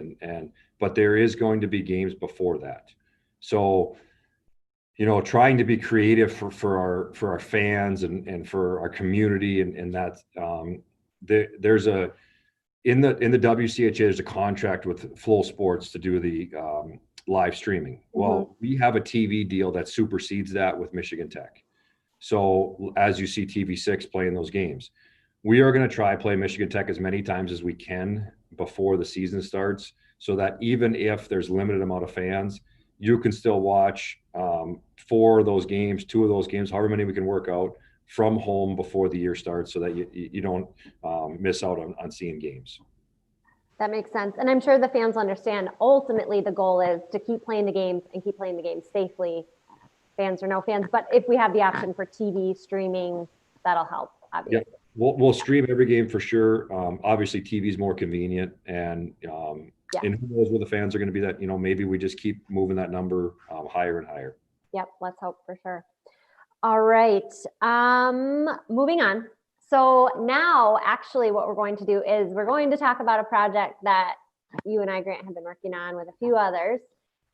C: but there is going to be games before that. So, trying to be creative for our fans and for our community, and that there's in the WCHA, there's a contract with Flow Sports to do the live streaming. Mm-hmm. Well, we have a TV deal that supersedes that with Michigan Tech. So as you see TV6 playing those games, we are going to try play Michigan Tech as many times as we can before the season starts, so that even if there's limited amount of fans, you can still watch 4 of those games, 2 of those games, however many we can work out from home before the year starts, so that you don't miss out on seeing games.
A: That makes sense. And I'm sure the fans understand ultimately the goal is to keep playing the games and keep playing the games safely, fans or no fans. But if we have the option for TV streaming, that'll help, obviously.
C: Yeah. We'll stream every game for sure. Obviously, TV is more convenient, and who knows where the fans are going to be. That maybe we just keep moving that number higher and higher.
A: Yep, let's hope for sure. All right, moving on. So now, actually, what we're going to do is we're going to talk about a project that you and I, Grant, have been working on with a few others.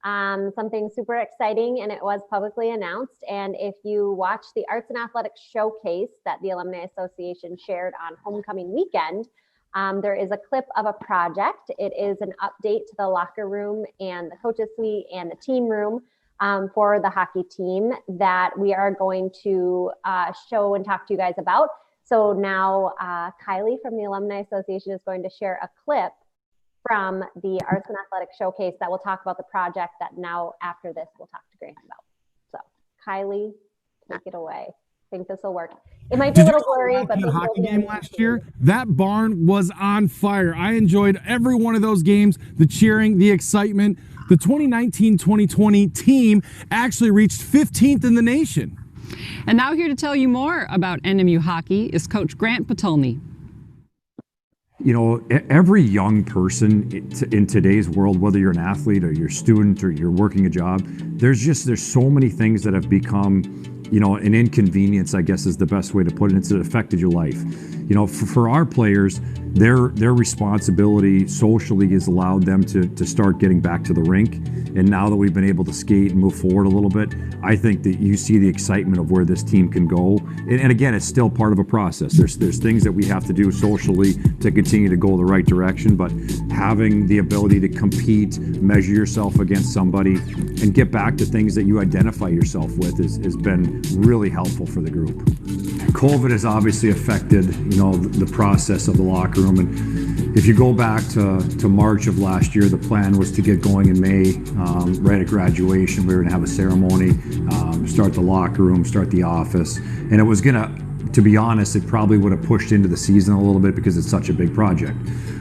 A: Something super exciting, and it was publicly announced. And if you watch the Arts and Athletics Showcase that the Alumni Association shared on homecoming weekend, there is a clip of a project. It is an update to the locker room and the coaches suite and the team room for the hockey team that we are going to show and talk to you guys about. So now Kylie from the Alumni Association is going to share a clip from the Arts and Athletics Showcase that will talk about the project that now after this we'll talk to Grant about. So Kylie, take it away. I think this will work. It might be a little blurry, but
D: the hockey game last year, that barn was on fire. I enjoyed every one of those games, the cheering, the excitement. The 2019-2020 team actually reached 15th in the nation.
E: And now here to tell you more about NMU hockey is Coach Grant Patolny.
F: You know, every young person in today's world, whether you're an athlete or you're a student or you're working a job, there's so many things that have become, you know, an inconvenience, I guess is the best way to put it. It's affected your life. You know, for our players, their responsibility socially has allowed them to start getting back to the rink. And now that we've been able to skate and move forward a little bit, I think that you see the excitement of where this team can go. And again, it's still part of a process. There's things that we have to do socially to continue to go the right direction, but having the ability to compete, measure yourself against somebody, and get back to things that you identify yourself with has been really helpful for the group. COVID has obviously affected, you know, the process of the locker room. And if you go back to March of last year, the plan was to get going in May, right at graduation. We were gonna have a ceremony, start the locker room, start the office. And it was gonna, to be honest, it probably would have pushed into the season a little bit because it's such a big project.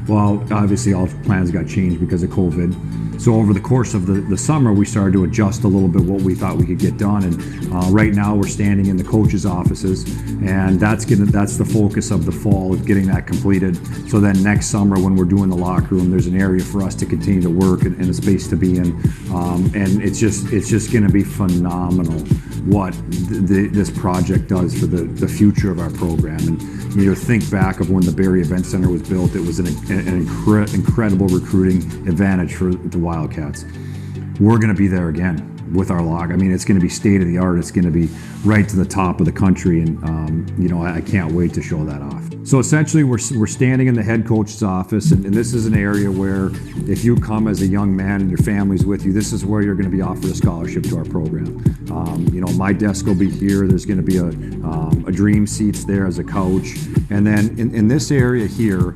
F: Well, obviously all plans got changed because of COVID. So over the course of the summer, we started to adjust a little bit what we thought we could get done. And right now we're standing in the coaches' offices, and that's the focus of the fall, of getting that completed. So then next summer when we're doing the locker room, there's an area for us to continue to work and a space to be in. And it's just gonna be phenomenal what this project does for the future of our program. And you know, think back of when the Barrie Event Center was built, it was an incredible recruiting advantage for the Wildcats. We're going to be there again with our log. I mean, it's going to be state of the art. It's going to be right to the top of the country, and you know, I can't wait to show that off. So essentially, we're standing in the head coach's office, and this is an area where if you come as a young man and your family's with you, this is where you're going to be offered a scholarship to our program. You know, my desk will be here. There's going to be a dream seats there as a coach, and then in this area here,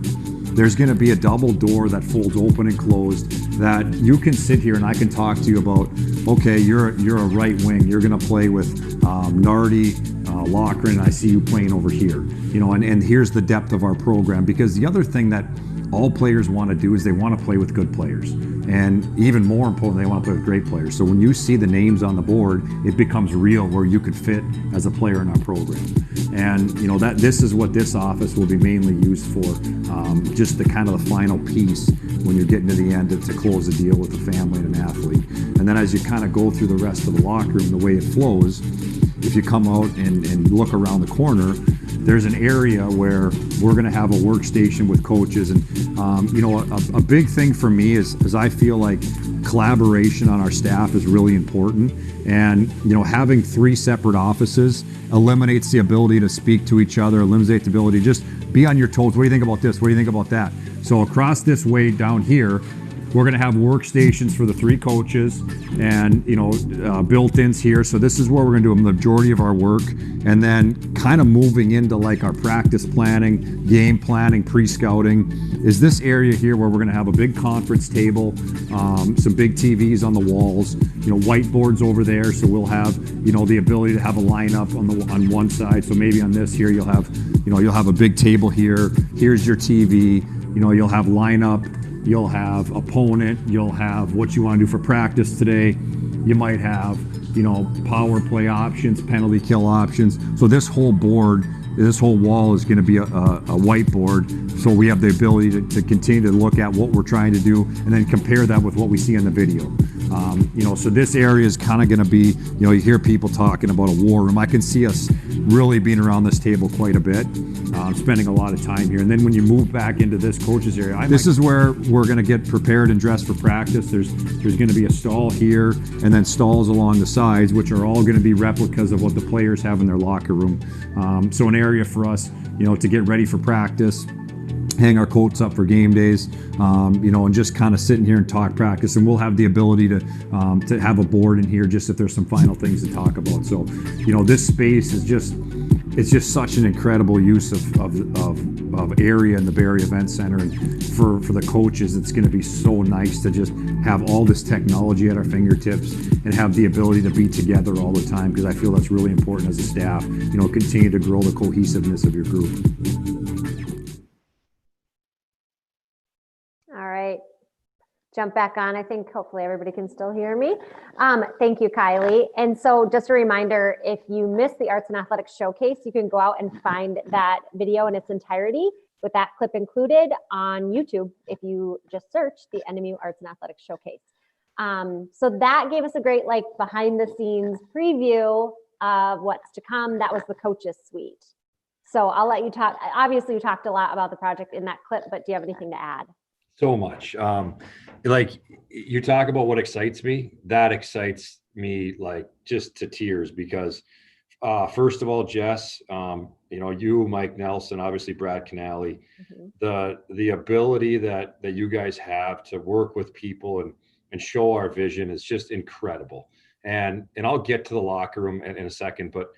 F: there's going to be a double door that folds open and closed that you can sit here and I can talk to you about, okay, you're a right wing, you're going to play with Nardi, Lochran, and I see you playing over here. You know, and here's the depth of our program, because the other thing that all players want to do is they want to play with good players. And even more important, they want to play with great players. So when you see the names on the board, it becomes real where you could fit as a player in our program. And you know, that this is what this office will be mainly used for, just the kind of the final piece when you're getting to the end to close the deal with a family and an athlete. And then as you kind of go through the rest of the locker room, the way it flows, if you come out and look around the corner, there's an area where we're going to have a workstation with coaches. And you know, a big thing for me is I feel like collaboration on our staff is really important. And you know, having 3 separate offices eliminates the ability to speak to each other, eliminates the ability to just be on your toes. What do you think about this? What do you think about that? So across this way down here, we're going to have workstations for the 3 coaches, and you know, built-ins here. So this is where we're going to do a majority of our work, and then kind of moving into like our practice planning, game planning, pre-scouting is this area here where we're going to have a big conference table, some big TVs on the walls, you know, whiteboards over there. So we'll have, you know, the ability to have a lineup on one side. So maybe on this here you'll have a big table here. Here's your TV. You know, you'll have lineup. You'll have opponent, you'll have what you want to do for practice today. You might have, you know, power play options, penalty kill options. So this whole board, this whole wall is going to be a whiteboard. So we have the ability to continue to look at what we're trying to do and then compare that with what we see in the video. You know, so this area is kind of going to be, you know, you hear people talking about a war room. I can see us really being around this table quite a bit, spending a lot of time here. And then when you move back into this coaches area, this is where we're going to get prepared and dressed for practice. There's going to be a stall here and then stalls along the sides, which are all going to be replicas of what the players have in their locker room. So an area for us, you know, to get ready for practice, hang our coats up for game days, you know, and just kind of sitting here and talk practice. And we'll have the ability to have a board in here just if there's some final things to talk about. So, you know, this space is just it's just such an incredible use of area in the Barrie Event Center. And for the coaches, it's going to be so nice to just have all this technology at our fingertips and have the ability to be together all the time, because I feel that's really important as a staff, continue to grow the cohesiveness of your group.
A: All right. Jump back on. I think hopefully everybody can still hear me. Thank you, Kylie. And so just a reminder, if you missed the Arts and Athletics Showcase, you can go out and find that video in its entirety with that clip included on YouTube if you just search the NMU Arts and Athletics Showcase. So that gave us a great behind the scenes preview of what's to come. That was the coaches suite. So I'll let you talk. Obviously you talked a lot about the project in that clip, but do you have anything to add?
C: So much. You talk about what excites me, that excites me just to tears, because first of all, Jess, you, Mike Nelson, obviously Brad Canali, the ability that you guys have to work with people and show our vision is just incredible. And I'll get to the locker room in a second, but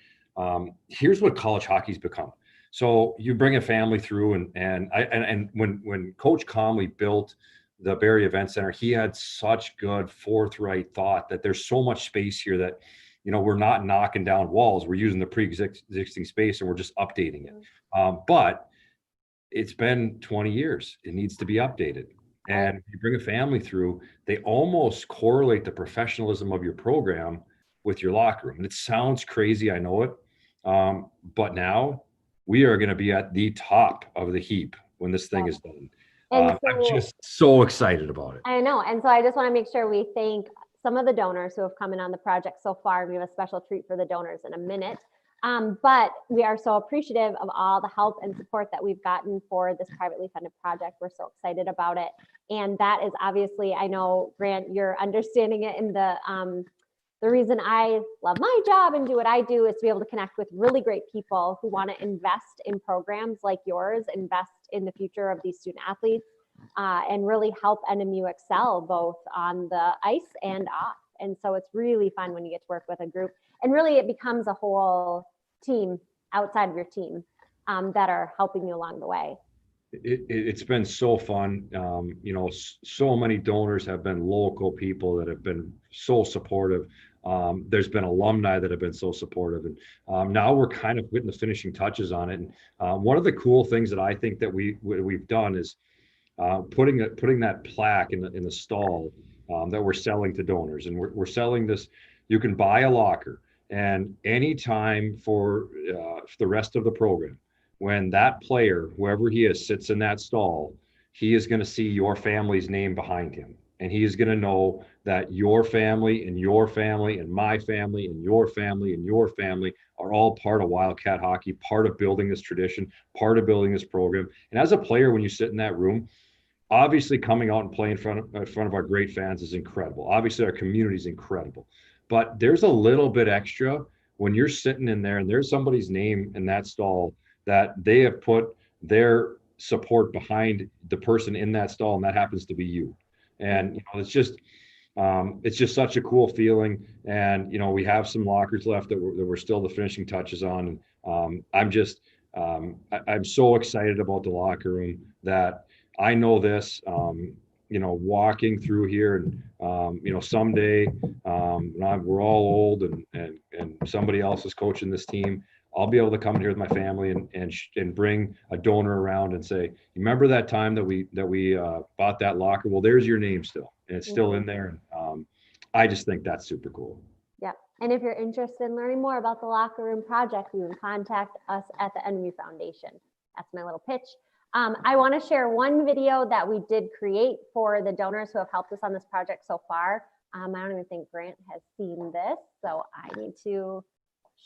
C: here's what college hockey's become. So you bring a family through, and when Coach Comley built the Barrie Event Center, he had such good forthright thought that there's so much space here that, we're not knocking down walls. We're using the pre-existing space and we're just updating it. But it's been 20 years. It needs to be updated. And you bring a family through, they almost correlate the professionalism of your program with your locker room. And it sounds crazy, I know it. But now we are going to be at the top of the heap when this thing is done. I'm just so excited about it.
A: I know. And so I just want to make sure we thank some of the donors who have come in on the project so far. We have a special treat for the donors in a minute. But we are so appreciative of all the help and support that we've gotten for this privately funded project. We're so excited about it. And that is obviously, I know, Grant, you're understanding it in the reason I love my job and do what I do is to be able to connect with really great people who want to invest in programs like yours, invest in the future of these student athletes, and really help NMU excel both on the ice and off. And so it's really fun when you get to work with a group, and really it becomes a whole team outside of your team that are helping you along the way.
C: It's been so fun. So many donors have been local people that have been so supportive. There's been alumni that have been so supportive, and now we're kind of putting the finishing touches on it. And one of the cool things that I think that we've done is putting that plaque in the stall that we're selling to donors, and we're selling this. You can buy a locker, and anytime for the rest of the program, when that player, whoever he is, sits in that stall, he is going to see your family's name behind him. And he is going to know that your family and your family and my family and your family and your family are all part of Wildcat hockey, part of building this tradition, part of building this program. And as a player, when you sit in that room, obviously coming out and playing in front of our great fans is incredible. Obviously, our community is incredible. But there's a little bit extra when you're sitting in there and there's somebody's name in that stall that they have put their support behind the person in that stall, and that happens to be you. And it's just such a cool feeling. And we have some lockers left that we're still the finishing touches on. And I'm so excited about the locker room that I know this. Walking through here, and someday when we're all old and somebody else is coaching this team, I'll be able to come in here with my family and bring a donor around and say, remember that time that we bought that locker? Well, there's your name still, and it's still in there. And I just think that's super cool.
A: Yeah. And if you're interested in learning more about the locker room project, you can contact us at the NMU Foundation. That's my little pitch. I want to share one video that we did create for the donors who have helped us on this project so far. I don't even think Grant has seen this, so I need to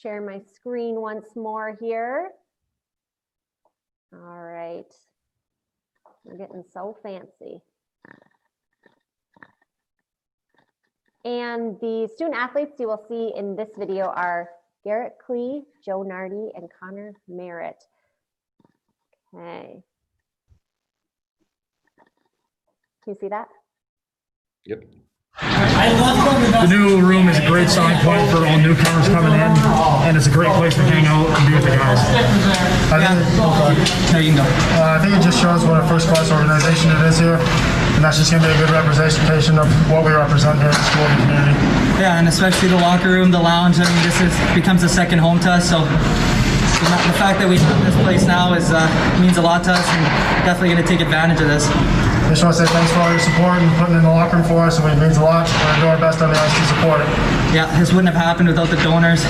A: share my screen once more here. All right. We're getting so fancy. And the student athletes you will see in this video are Garrett Klee, Joe Nardi, and Connor Merritt. Okay. Can you see that?
C: Yep.
G: I love going to The new room is a great selling point for all newcomers coming in, and it's a great place to hang out and be with the guys. I think it just shows what a first-class organization it is here, and that's just going to be a good representation of what we represent here at the school and the community.
H: Yeah, and especially the locker room, the lounge. I mean, becomes a second home to us. So the fact that we have this place now means a lot to us, and definitely going to take advantage of this.
G: I just want to say thanks for all your support and putting in the locker room for us. It means a lot. We're going to do our best on the ice to support it.
H: Yeah, this wouldn't have happened without the donors.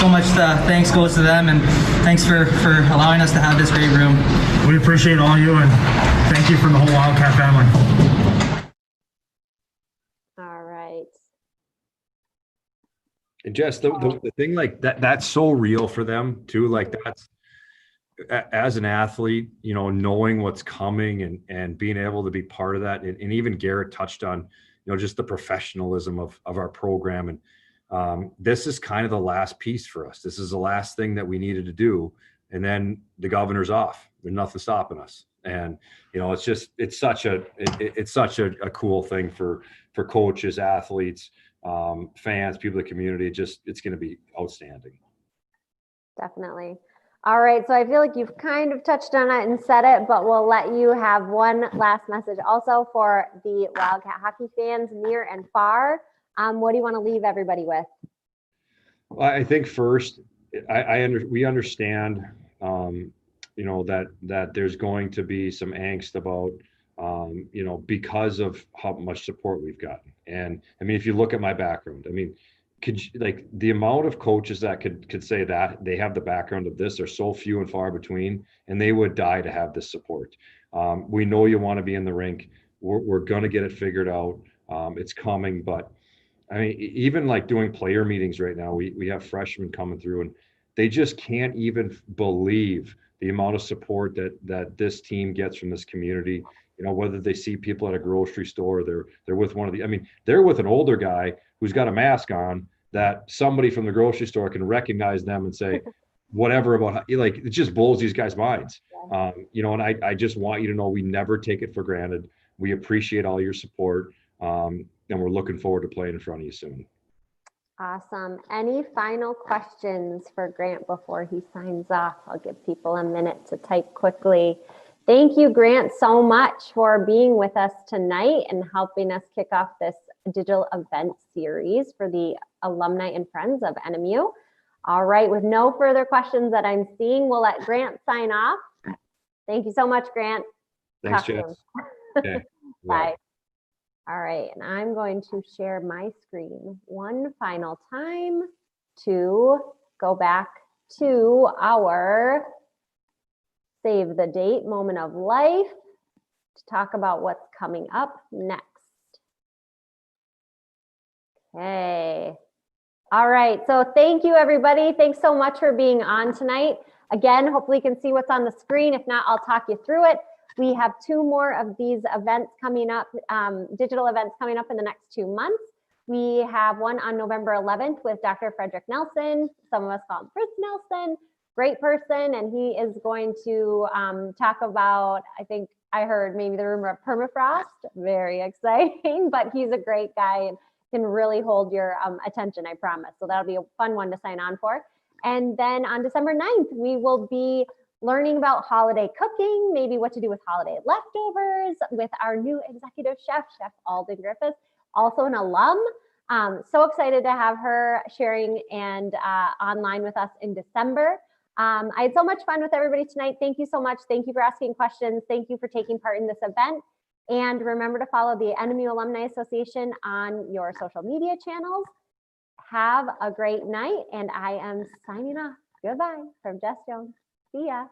H: So much thanks goes to them, and thanks for allowing us to have this great room.
G: We appreciate all you, and thank you from the whole Wildcat family.
A: All right.
C: And Jess, the thing like that's so real for them too. Like that's, as an athlete, you know, knowing what's coming and being able to be part of that. And even Garrett touched on, you know, just the professionalism of our program. And this is kind of the last piece for us. This is the last thing that we needed to do. And then the governor's off. There's nothing stopping us. And, you know, it's such a cool thing for coaches, athletes, fans, people in the community. It's going to be outstanding.
A: Definitely. All right, so I feel like you've kind of touched on it and said it, but we'll let you have one last message also for the Wildcat hockey fans near and far. What do you want to leave everybody with?
C: Well, I think first, we understand, you know, that there's going to be some angst about, you know, because of how much support we've gotten. And I mean, if you look at my background, I mean, like the amount of coaches that could say that they have the background of this are so few and far between, and they would die to have this support. We know you want to be in the rink. We're going to get it figured out. It's coming, but I mean, even like doing player meetings right now, we have freshmen coming through, and they just can't even believe the amount of support that this team gets from this community. You know, whether they see people at a grocery store, they're with one of the, I mean, they're with an older guy who's got a mask on that somebody from the grocery store can recognize them and say whatever about how, like, it just blows these guys' minds. You know, and I just want you to know we never take it for granted. We appreciate all your support, and we're looking forward to playing in front of you soon.
A: Awesome. Any final questions for Grant before he signs off? I'll give people a minute to type quickly. Thank you, Grant, so much for being with us tonight and helping us kick off this digital event series for the alumni and friends of NMU. All right, with no further questions that I'm seeing, we'll let Grant sign off. Thank you so much, Grant.
C: Thanks, Jess. Okay.
A: Bye. All right, and I'm going to share my screen one final time to go back to our save the date moment of life to talk about what's coming up next. Okay. All right, so thank you, everybody. Thanks so much for being on tonight. Again, hopefully you can see what's on the screen. If not, I'll talk you through it. We have 2 more of these events coming up, digital events coming up in the next 2 months. We have one on November 11th with Dr. Frederick Nelson. Some of us call him Fritz Nelson. Great person, and he is going to talk about, I think I heard maybe the rumor of permafrost. Very exciting, but he's a great guy and can really hold your attention, I promise. So that'll be a fun one to sign on for. And then on December 9th, we will be learning about holiday cooking, maybe what to do with holiday leftovers with our new executive chef, Chef Alden Griffiths, also an alum. So excited to have her sharing and online with us in December. I had so much fun with everybody tonight. Thank you so much. Thank you for asking questions. Thank you for taking part in this event. And remember to follow the NMU Alumni Association on your social media channels. Have a great night, and I am signing off. Goodbye from Jess Jones. See ya.